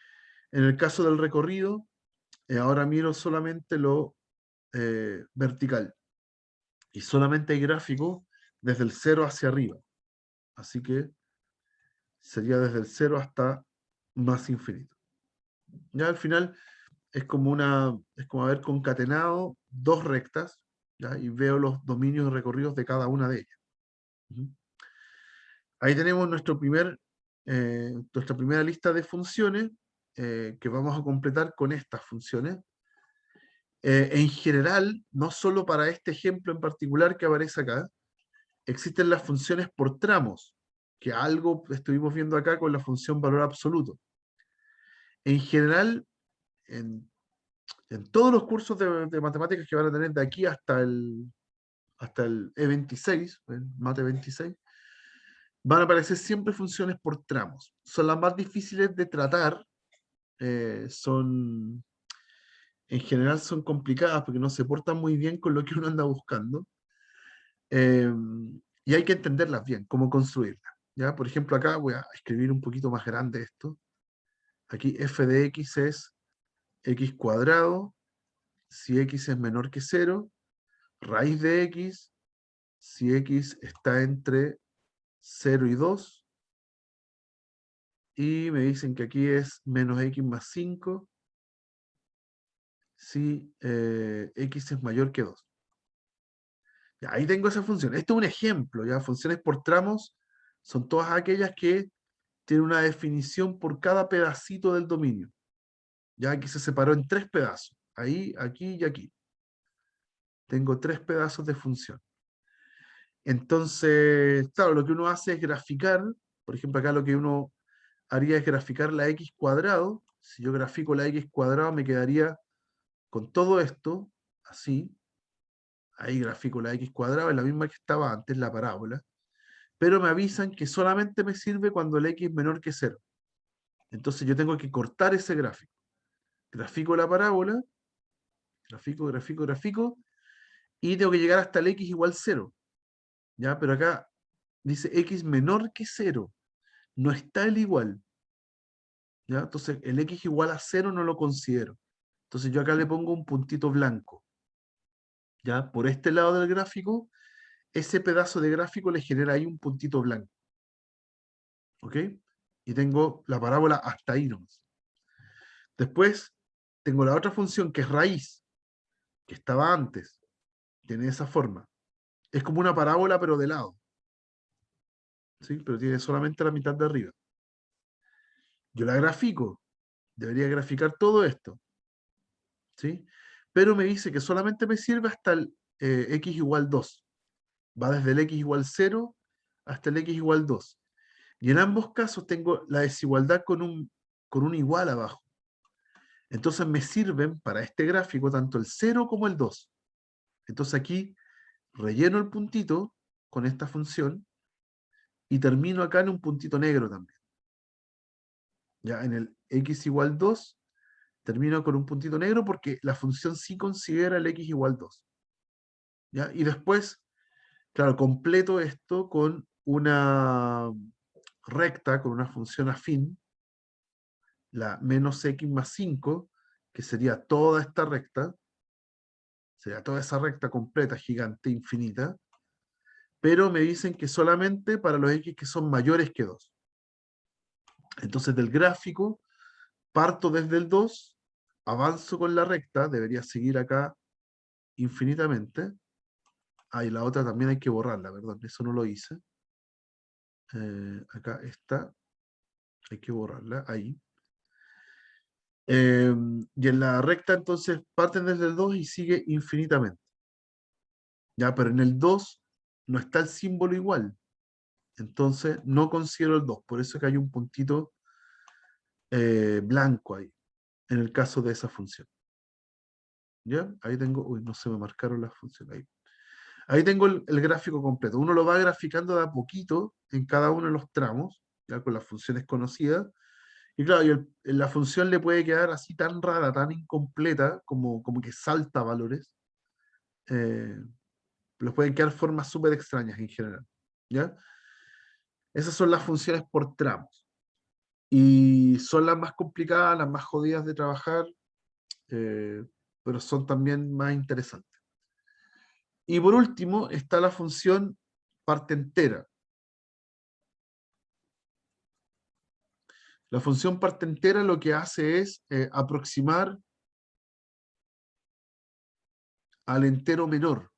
en el caso del recorrido, ahora miro solamente lo vertical. Y solamente hay gráfico desde el 0 hacia arriba. Así que sería desde el 0 hasta más infinito. Ya al final es como haber concatenado dos rectas, ¿ya? Y veo los dominios y recorridos de cada una de ellas. Ahí tenemos nuestra primera lista de funciones que vamos a completar con estas funciones. En general, no solo para este ejemplo en particular que aparece acá, existen las funciones por tramos, que algo estuvimos viendo acá con la función valor absoluto. En general, en todos los cursos de matemáticas que van a tener de aquí hasta el E26, el Mate 26, van a aparecer siempre funciones por tramos. Son las más difíciles de tratar, en general son complicadas porque no se portan muy bien con lo que uno anda buscando, eh, y hay que entenderlas bien, cómo construirlas. ¿Ya? Por ejemplo, acá voy a escribir un poquito más grande esto. Aquí f de x es x cuadrado, si x es menor que 0, raíz de x, si x está entre 0 y 2, y me dicen que aquí es menos x más 5, si x es mayor que 2. Ya, ahí tengo esa función. Este es un ejemplo, ¿ya? Funciones por tramos son todas aquellas que tienen una definición por cada pedacito del dominio. Ya aquí se separó en tres pedazos. Ahí, aquí y aquí. Tengo tres pedazos de función. Entonces, claro, lo que uno hace es graficar. Por ejemplo, acá lo que uno haría es graficar la x cuadrado. Si yo grafico la x cuadrado, me quedaría con todo esto, así. Ahí grafico la x cuadrado, es la misma que estaba antes, la parábola. Pero me avisan que solamente me sirve cuando el x es menor que 0. Entonces yo tengo que cortar ese gráfico. Grafico la parábola, grafico, y tengo que llegar hasta el x igual 0. ¿Ya? Pero acá dice x menor que 0. No está el igual. ¿Ya? Entonces el x igual a 0 no lo considero. Entonces yo acá le pongo un puntito blanco. ¿Ya? Por este lado del gráfico, ese pedazo de gráfico le genera ahí un puntito blanco. ¿Ok? Y tengo la parábola hasta ahí nomás. Después tengo la otra función que es raíz, que estaba antes. Tiene esa forma. Es como una parábola pero de lado. ¿Sí? Pero tiene solamente la mitad de arriba. Yo la grafico. Debería graficar todo esto, ¿sí? Pero me dice que solamente me sirve hasta el x igual 2. Va desde el x igual 0 hasta el x igual 2. Y en ambos casos tengo la desigualdad con un igual abajo. Entonces me sirven para este gráfico tanto el 0 como el 2. Entonces aquí relleno el puntito con esta función y termino acá en un puntito negro también. Ya en el x igual 2 termino con un puntito negro porque la función sí considera el x igual 2. ¿Ya? Y después, claro, completo esto con una recta, con una función afín, la menos x más 5, que sería toda esta recta, sería toda esa recta completa, gigante, infinita, pero me dicen que solamente para los x que son mayores que 2. Entonces del gráfico parto desde el 2, avanzo con la recta, debería seguir acá infinitamente. Ah, y la otra también hay que borrarla, perdón, eso no lo hice. Acá está, hay que borrarla, ahí. Y en la recta entonces parten desde el 2 y sigue infinitamente. Ya, pero en el 2 no está el símbolo igual. Entonces no considero el 2. Por eso que hay un puntito blanco ahí, en el caso de esa función. ¿Ya? Ahí tengo, uy, no se me marcaron las funciones. Ahí tengo el gráfico completo. Uno lo va graficando de a poquito en cada uno de los tramos, ya con las funciones conocidas. Y claro, la función le puede quedar así tan rara, tan incompleta, como que salta valores. Eh, les pueden quedar formas súper extrañas en general. ¿Ya? Esas son las funciones por tramos. Y son las más complicadas, las más jodidas de trabajar, eh, pero son también más interesantes. Y por último está la función parte entera. La función parte entera lo que hace es aproximar al entero menor.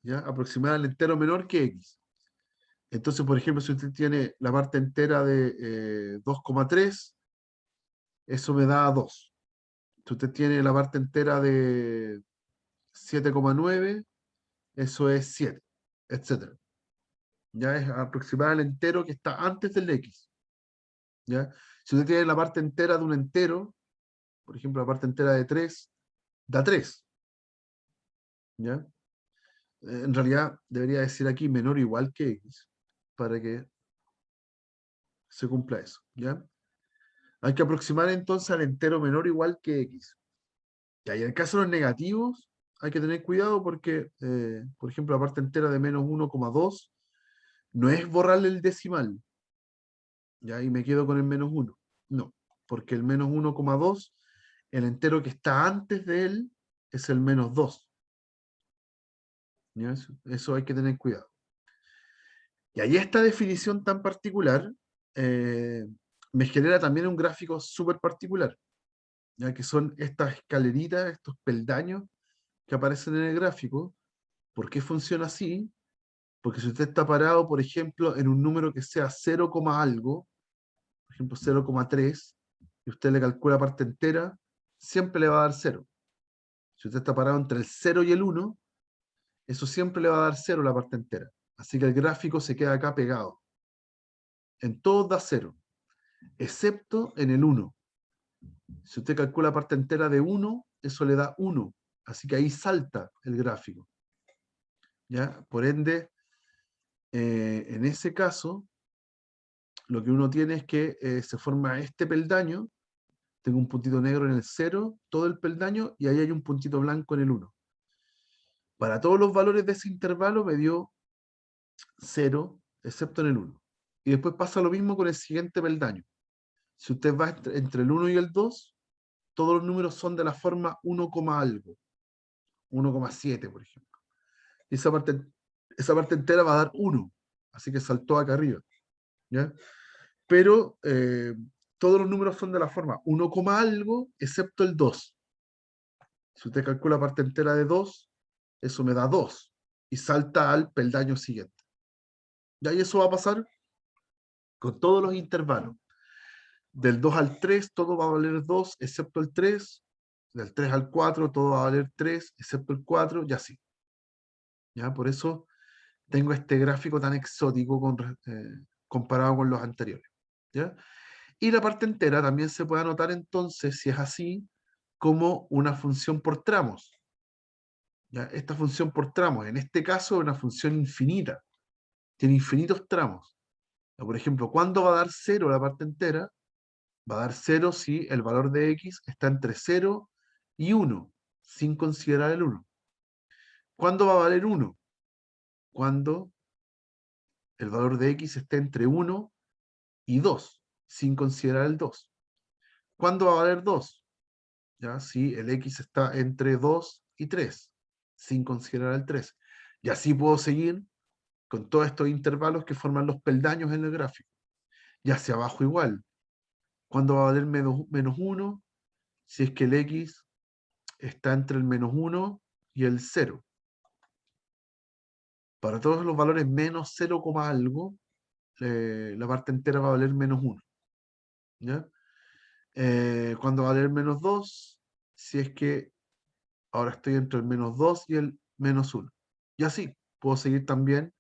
¿Ya? Aproximar al entero menor que x. Entonces, por ejemplo, si usted tiene la parte entera de 2,3, eso me da 2. Si usted tiene la parte entera de 7,9, eso es 7, etc. Ya es aproximar al entero que está antes del x. ¿Ya? Si usted tiene la parte entera de un entero, por ejemplo, la parte entera de 3, da 3. ¿Ya? En realidad debería decir aquí menor o igual que x, para que se cumpla eso. ¿Ya? Hay que aproximar entonces al entero menor o igual que x. Y en el caso de los negativos, hay que tener cuidado porque, por ejemplo, la parte entera de menos 1,2 no es borrarle el decimal. Ya ahí me quedo con el menos 1. No, porque el menos 1,2, el entero que está antes de él es el menos 2. ¿Ya? Eso hay que tener cuidado. Y ahí esta definición tan particular me genera también un gráfico súper particular, ya que son estas escaleritas, estos peldaños que aparecen en el gráfico. ¿Por qué funciona así? Porque si usted está parado, por ejemplo, en un número que sea 0, algo, por ejemplo 0,3, y usted le calcula parte entera, siempre le va a dar 0. Si usted está parado entre el 0 y el 1, eso siempre le va a dar 0 la parte entera. Así que el gráfico se queda acá pegado. En todo da 0, excepto en el 1. Si usted calcula parte entera de 1, eso le da 1. Así que ahí salta el gráfico. ¿Ya? Por ende, en ese caso, lo que uno tiene es que se forma este peldaño, tengo un puntito negro en el 0, todo el peldaño, y ahí hay un puntito blanco en el 1. Para todos los valores de ese intervalo me dio 0, excepto en el 1. Y después pasa lo mismo con el siguiente peldaño. Si usted va entre el 1 y el 2, todos los números son de la forma 1, algo. 1,7, por ejemplo. Y esa parte entera va a dar 1. Así que saltó acá arriba. ¿Ya? Pero todos los números son de la forma 1, algo, excepto el 2. Si usted calcula parte entera de 2, eso me da 2. Y salta al peldaño siguiente. ¿Ya? Y eso va a pasar con todos los intervalos. Del 2 al 3 todo va a valer 2, excepto el 3. Del 3 al 4 todo va a valer 3, excepto el 4, y así. ¿Ya? Por eso tengo este gráfico tan exótico comparado con los anteriores. ¿Ya? Y la parte entera también se puede anotar entonces, si es así, como una función por tramos. ¿Ya? Esta función por tramos, en este caso, es una función infinita. Tiene infinitos tramos. Por ejemplo, ¿cuándo va a dar 0 la parte entera? Va a dar 0 si el valor de x está entre 0 y 1, sin considerar el 1. ¿Cuándo va a valer 1? Cuando el valor de x esté entre 1 y 2, sin considerar el 2. ¿Cuándo va a valer 2? ¿Ya? Si el x está entre 2 y 3, sin considerar el 3. Y así puedo seguir con todos estos intervalos que forman los peldaños en el gráfico. Y hacia abajo igual. ¿Cuándo va a valer menos 1? Si es que el x está entre el menos 1 y el 0. Para todos los valores menos 0, algo, la parte entera va a valer menos 1. ¿Ya? ¿Cuándo va a valer menos 2? Si es que ahora estoy entre el menos 2 y el menos 1. Y así puedo seguir también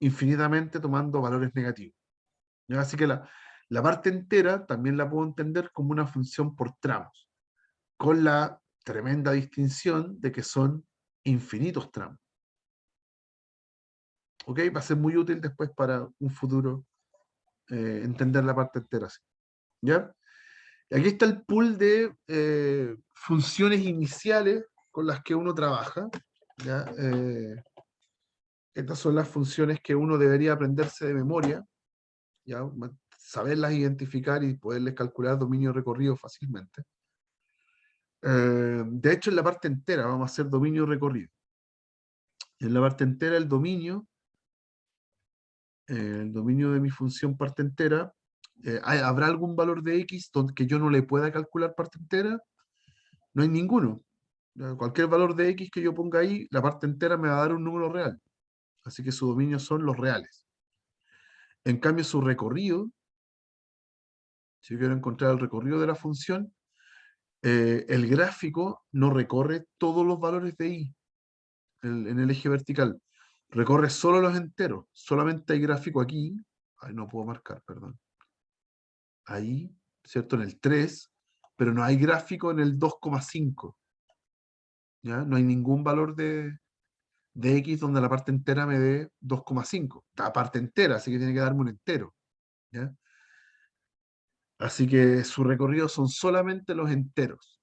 infinitamente tomando valores negativos. ¿Ya? Así que la parte entera también la puedo entender como una función por tramos, con la tremenda distinción de que son infinitos tramos. ¿Ok? Va a ser muy útil después para un futuro entender la parte entera así. ¿Ya? Y aquí está el pool de funciones iniciales con las que uno trabaja. ¿Ya? Estas son las funciones que uno debería aprenderse de memoria, ¿ya? Saberlas identificar y poderles calcular dominio recorrido fácilmente. De hecho, en la parte entera vamos a hacer dominio recorrido. En la parte entera el dominio de mi función parte entera, ¿habrá algún valor de x que yo no le pueda calcular parte entera? No hay ninguno. Cualquier valor de x que yo ponga ahí, la parte entera me va a dar un número real. Así que su dominio son los reales. En cambio, su recorrido, si yo quiero encontrar el recorrido de la función, el gráfico no recorre todos los valores de y en el eje vertical. Recorre solo los enteros. Solamente hay gráfico aquí. Ay, no puedo marcar, perdón. Ahí, ¿cierto? En el 3, pero no hay gráfico en el 2,5. ¿Ya? No hay ningún valor de x donde la parte entera me dé 2,5. La parte entera, así que tiene que darme un entero. ¿Ya? Así que su recorrido son solamente los enteros.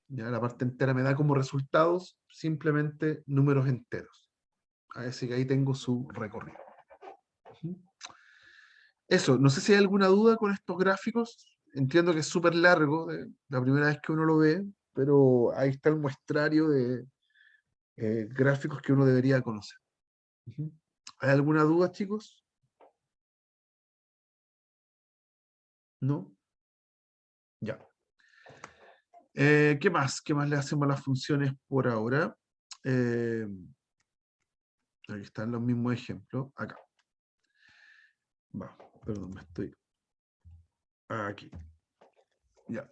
¿Ya? La parte entera me da como resultados simplemente números enteros. Así que ahí tengo su recorrido. Eso, no sé si hay alguna duda con estos gráficos. Entiendo que es súper largo, la primera vez que uno lo ve, pero ahí está el muestrario de gráficos que uno debería conocer. ¿Hay alguna duda, chicos? ¿No? Ya. ¿Qué más? ¿Qué más le hacemos a las funciones por ahora? Aquí están los mismos ejemplos. Acá. Va, perdón, me estoy... Aquí. Ya.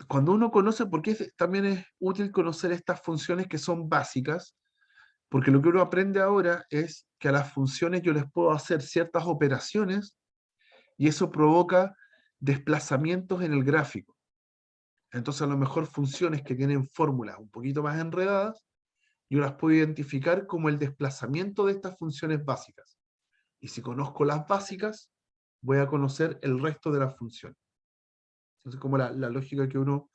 Cuando uno conoce, porque también es útil conocer estas funciones que son básicas, porque lo que uno aprende ahora es que a las funciones yo les puedo hacer ciertas operaciones y eso provoca desplazamientos en el gráfico. Entonces a lo mejor funciones que tienen fórmulas un poquito más enredadas, yo las puedo identificar como el desplazamiento de estas funciones básicas. Y si conozco las básicas, voy a conocer el resto de las funciones. Entonces como la lógica que uno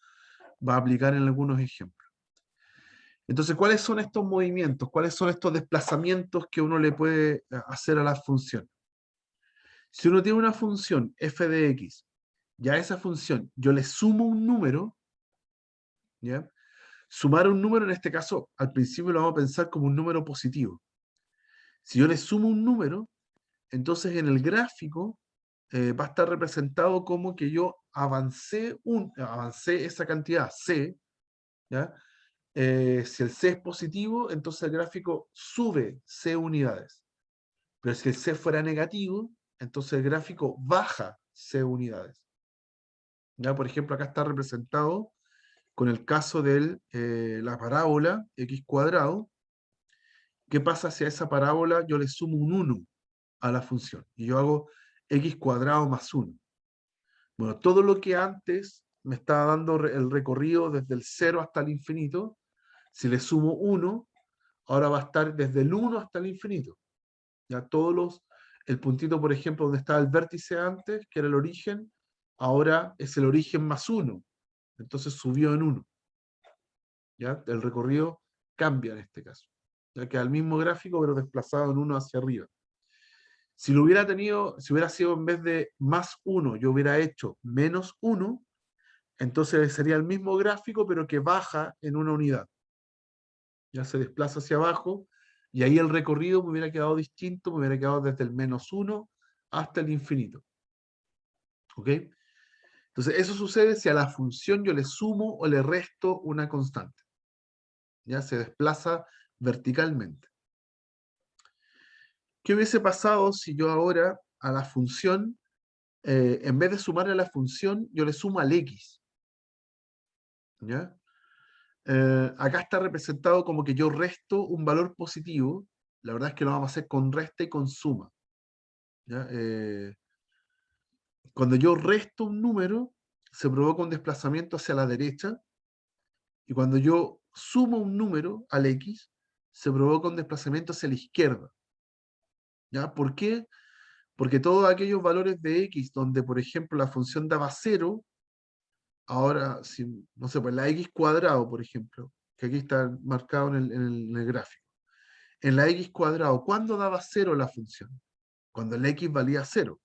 va a aplicar en algunos ejemplos. Entonces, ¿cuáles son estos movimientos? ¿Cuáles son estos desplazamientos que uno le puede hacer a las funciones? Si uno tiene una función f de x, ya a esa función yo le sumo un número, ¿ya? Sumar un número en este caso, al principio lo vamos a pensar como un número positivo. Si yo le sumo un número, entonces en el gráfico va a estar representado como que yo avancé esa cantidad c, ¿ya? Si el c es positivo, entonces el gráfico sube c unidades. Pero si el c fuera negativo, entonces el gráfico baja C unidades. ¿Ya? Por ejemplo, acá está representado con el caso de la parábola x cuadrado. ¿Qué pasa si a esa parábola yo le sumo un 1 a la función? Y yo hago x cuadrado más 1. Bueno, todo lo que antes me estaba dando el recorrido desde el 0 hasta el infinito, si le sumo 1, ahora va a estar desde el 1 hasta el infinito. Ya el puntito, por ejemplo, donde estaba el vértice antes, que era el origen, ahora es el origen más 1. Entonces subió en 1. ¿Ya? El recorrido cambia en este caso. Ya queda el mismo gráfico, pero desplazado en 1 hacia arriba. Si lo hubiera tenido, si hubiera sido en vez de más 1, yo hubiera hecho menos 1, entonces sería el mismo gráfico, pero que baja en una unidad. Ya se desplaza hacia abajo, y ahí el recorrido me hubiera quedado distinto, me hubiera quedado desde el menos 1 hasta el infinito. ¿Ok? Entonces, eso sucede si a la función yo le sumo o le resto una constante. Ya se desplaza verticalmente. ¿Qué hubiese pasado si yo ahora a la función, en vez de sumarle a la función, yo le sumo al x? ¿Ya? Acá está representado como que yo resto un valor positivo. La verdad es que lo vamos a hacer con resta y con suma. ¿Ya? Cuando yo resto un número, se provoca un desplazamiento hacia la derecha, y cuando yo sumo un número al x, se provoca un desplazamiento hacia la izquierda. ¿Ya? ¿Por qué? Porque todos aquellos valores de x donde, por ejemplo, la función daba 0, ahora, si, no sé, pues la x cuadrado, por ejemplo, que aquí está marcado en el gráfico. En la x cuadrado, ¿cuándo daba 0 la función? Cuando el x valía 0.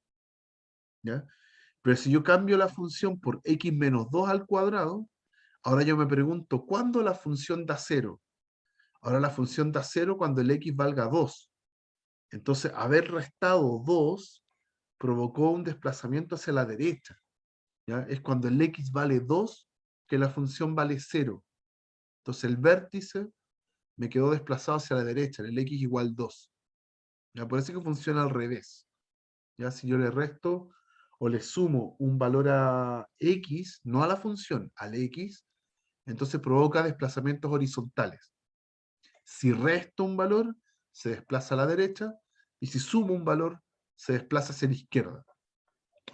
¿Ya? Pero si yo cambio la función por x menos 2 al cuadrado, ahora yo me pregunto, ¿cuándo la función da 0? Ahora la función da 0 cuando el x valga 2. Entonces, haber restado 2 provocó un desplazamiento hacia la derecha. ¿Ya? Es cuando el x vale 2 que la función vale 0. Entonces el vértice me quedó desplazado hacia la derecha, en el x igual 2. ¿Ya? Por eso que funciona al revés. ¿Ya? Si yo le resto o le sumo un valor a x, no a la función, al x, entonces provoca desplazamientos horizontales. Si resto un valor, se desplaza a la derecha, y si sumo un valor, se desplaza hacia la izquierda.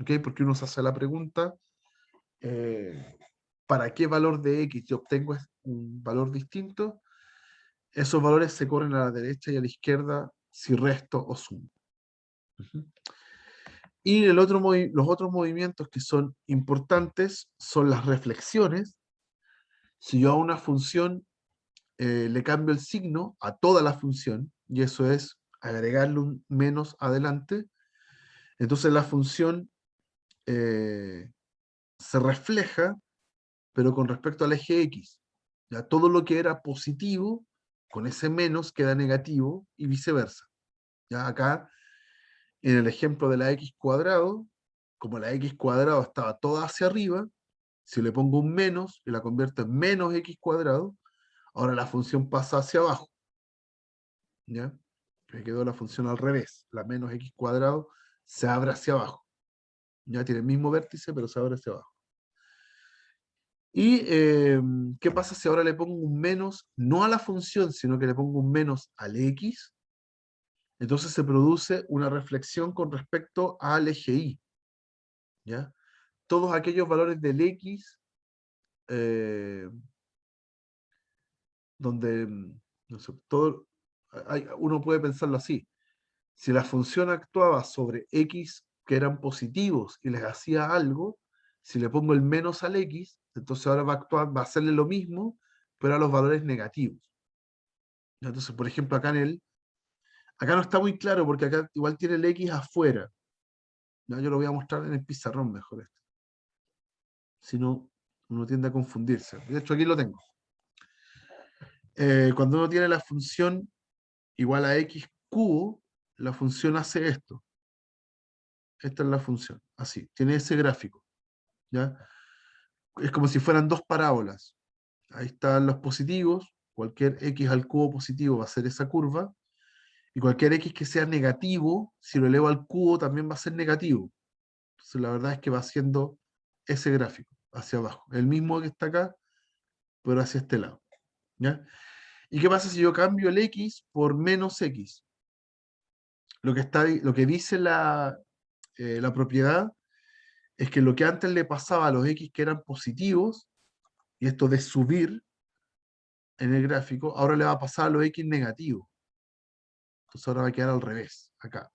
¿Ok? Porque uno se hace la pregunta, ¿para qué valor de x yo obtengo un valor distinto? Esos valores se corren a la derecha y a la izquierda si resto o sumo. Y los otros movimientos que son importantes son las reflexiones. Si yo a una función le cambio el signo a toda la función, y eso es agregarle un menos adelante, entonces la función se refleja, pero con respecto al eje X. Ya todo lo que era positivo, con ese menos queda negativo y viceversa. Ya acá, en el ejemplo de la x cuadrado, como la x cuadrado estaba toda hacia arriba, si le pongo un menos y la convierto en menos x cuadrado, ahora la función pasa hacia abajo. ¿Ya? Me quedó la función al revés. La menos x cuadrado se abre hacia abajo. Ya tiene el mismo vértice, pero se abre hacia abajo. ¿Y qué pasa si ahora le pongo un menos, no a la función, sino que le pongo un menos al x? Entonces se produce una reflexión con respecto al eje y. ¿Ya? Todos aquellos valores del x donde, no sé, uno puede pensarlo así. Si la función actuaba sobre x que eran positivos y les hacía algo, si le pongo el menos al x, entonces ahora va a hacerle lo mismo, pero a los valores negativos. Entonces, por ejemplo, acá no está muy claro porque acá igual tiene el x afuera. ¿Ya? Yo lo voy a mostrar en el pizarrón mejor esto. Si no, uno tiende a confundirse. De hecho, aquí lo tengo. Cuando uno tiene la función igual a x cubo, la función hace esto. Esta es la función, así, tiene ese gráfico. ¿Ya? Es como si fueran dos parábolas. Ahí están los positivos, cualquier x al cubo positivo va a ser esa curva, Y cualquier x que sea negativo, si lo elevo al cubo, también va a ser negativo. Entonces la verdad es que va haciendo ese gráfico hacia abajo. El mismo que está acá, pero hacia este lado. ¿Ya? ¿Y qué pasa si yo cambio el x por menos x? Lo que dice la propiedad es que lo que antes le pasaba a los x que eran positivos, y esto de subir en el gráfico, ahora le va a pasar a los x negativos. Entonces ahora va a quedar al revés, acá,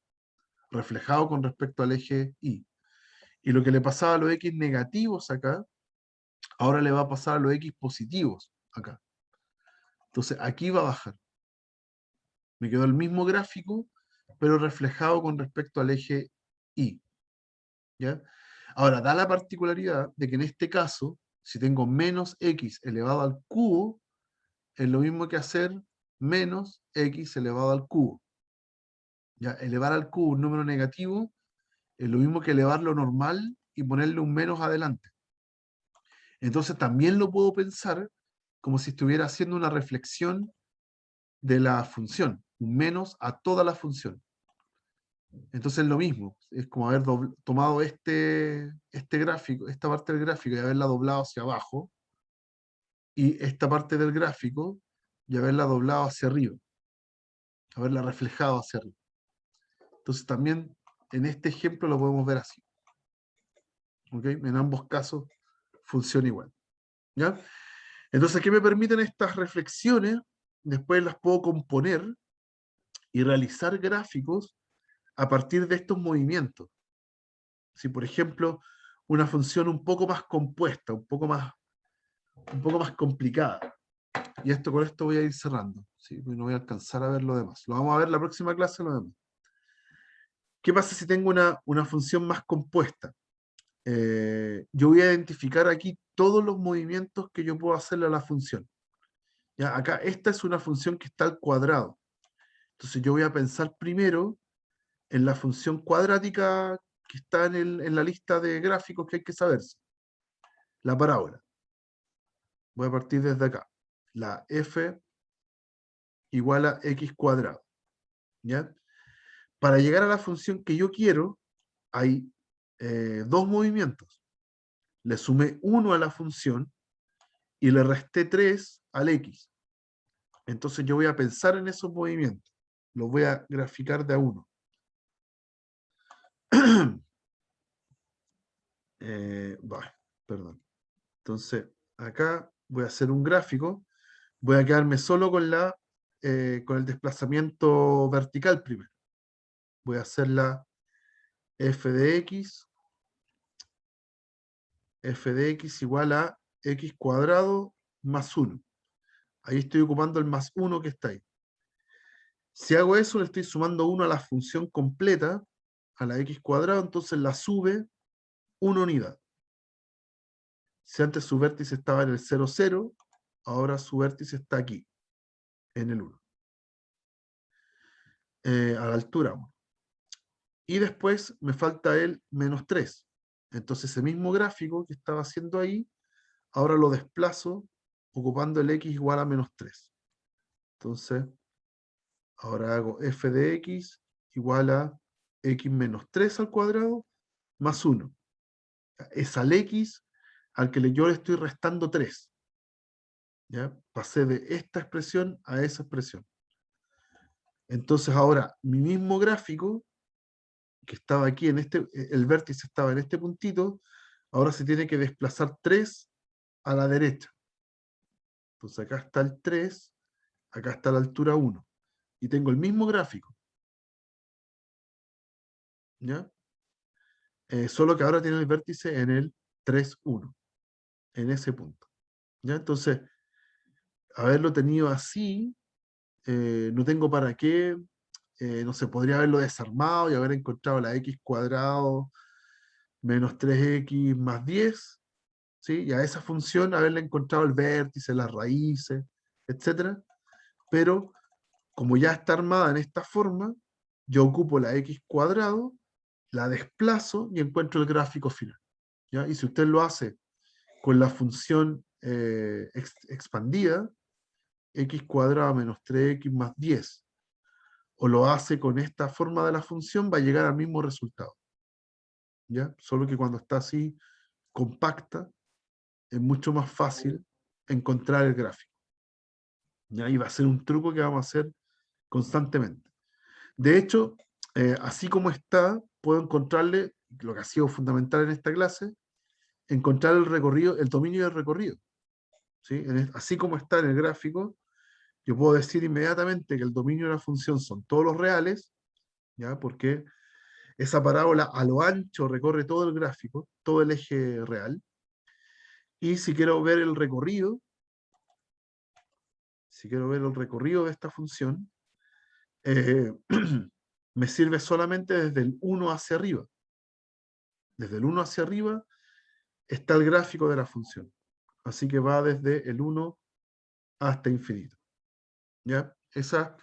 reflejado con respecto al eje y. Y lo que le pasaba a los x negativos acá, ahora le va a pasar a los x positivos acá. Entonces aquí va a bajar. Me quedó el mismo gráfico, pero reflejado con respecto al eje y. ¿Ya? Ahora, da la particularidad de que en este caso, si tengo menos x elevado al cubo, es lo mismo que hacer menos x elevado al cubo. ¿Ya? Elevar al cubo un número negativo es lo mismo que elevar lo normal y ponerle un menos adelante. Entonces también lo puedo pensar como si estuviera haciendo una reflexión de la función, un menos a toda la función. Entonces es lo mismo, es como haber tomado este gráfico, esta parte del gráfico y haberla doblado hacia abajo, y esta parte del gráfico y haberla doblado hacia arriba, haberla reflejado hacia arriba. Entonces también en este ejemplo lo podemos ver así. ¿Okay? En ambos casos funciona igual. ¿Ya? Entonces, ¿qué me permiten estas reflexiones? Después las puedo componer y realizar gráficos a partir de estos movimientos. Si, por ejemplo, una función un poco más compuesta, un poco más complicada. Y con esto voy a ir cerrando. ¿Sí? No voy a alcanzar a ver lo demás. Lo vamos a ver la próxima clase, lo demás. ¿Qué pasa si tengo una función más compuesta? Yo voy a identificar aquí todos los movimientos que yo puedo hacerle a la función. ¿Ya? Acá esta es una función que está al cuadrado. Entonces yo voy a pensar primero en la función cuadrática que está en la lista de gráficos que hay que saberse. La parábola. Voy a partir desde acá. La f igual a x cuadrado. ¿Ya? Para llegar a la función que yo quiero, hay dos movimientos. Le sumé 1 a la función y le resté 3 al x. Entonces yo voy a pensar en esos movimientos. Los voy a graficar de a uno. Perdón. Entonces, acá voy a hacer un gráfico. Voy a quedarme solo con con el desplazamiento vertical primero. Voy a hacer la f de x igual a x cuadrado más 1. Ahí estoy ocupando el más 1 que está ahí. Si hago eso, le estoy sumando 1 a la función completa, a la x cuadrado, entonces la sube una unidad. Si antes su vértice estaba en el 0, 0, ahora su vértice está aquí, en el 1. A la altura 1. Y después me falta el menos 3. Entonces ese mismo gráfico que estaba haciendo ahí, ahora lo desplazo ocupando el x igual a menos 3. Entonces, ahora hago f de x igual a x menos 3 al cuadrado más 1. Es al x al que yo le estoy restando 3. ¿Ya? Pasé de esta expresión a esa expresión. Entonces ahora, mi mismo gráfico, que estaba aquí, el vértice estaba en este puntito, ahora se tiene que desplazar 3 a la derecha. Entonces acá está el 3, acá está la altura 1. Y tengo el mismo gráfico. ¿Ya? Solo que ahora tiene el vértice en el 3, 1. En ese punto. ¿Ya? Entonces, haberlo tenido así, no tengo para qué, no sé, podría haberlo desarmado y haber encontrado la x cuadrado menos 3x más 10, ¿sí? Y a esa función haberle encontrado el vértice, las raíces, etc. Pero como ya está armada en esta forma, yo ocupo la x cuadrado, la desplazo y encuentro el gráfico final. ¿Ya? Y si usted lo hace con la función expandida, x cuadrado menos 3x más 10, o lo hace con esta forma de la función, va a llegar al mismo resultado. ¿Ya? Solo que cuando está así compacta, es mucho más fácil encontrar el gráfico. ¿Ya? Y va a ser un truco que vamos a hacer constantemente. De hecho, así como está, puedo encontrarle, lo que ha sido fundamental en esta clase, encontrar el recorrido, el dominio del recorrido. ¿Sí? Así como está en el gráfico, yo puedo decir inmediatamente que el dominio de la función son todos los reales, ¿ya? Porque esa parábola a lo ancho recorre todo el gráfico, todo el eje real. Y si quiero ver el recorrido, de esta función, me sirve solamente desde el 1 hacia arriba. Desde el 1 hacia arriba está el gráfico de la función. Así que va desde el 1 hasta infinito. ¿Ya? Esa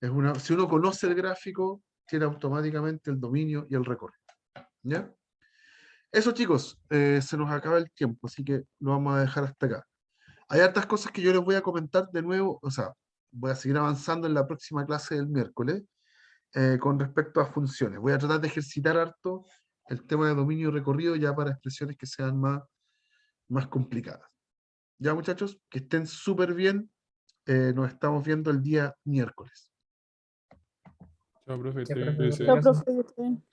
es una. Si uno conoce el gráfico, tiene automáticamente el dominio y el recorrido. ¿Ya? Eso, chicos, se nos acaba el tiempo, así que lo vamos a dejar hasta acá. Hay hartas cosas que yo les voy a comentar de nuevo, o sea, voy a seguir avanzando en la próxima clase del miércoles con respecto a funciones. Voy a tratar de ejercitar harto el tema de dominio y recorrido ya para expresiones que sean más complicadas. Ya, muchachos, que estén súper bien. Nos estamos viendo el día miércoles. Chao, profe. Ya, profe, Cuídese. muchas Chao, gracias. profe. Que esté bien.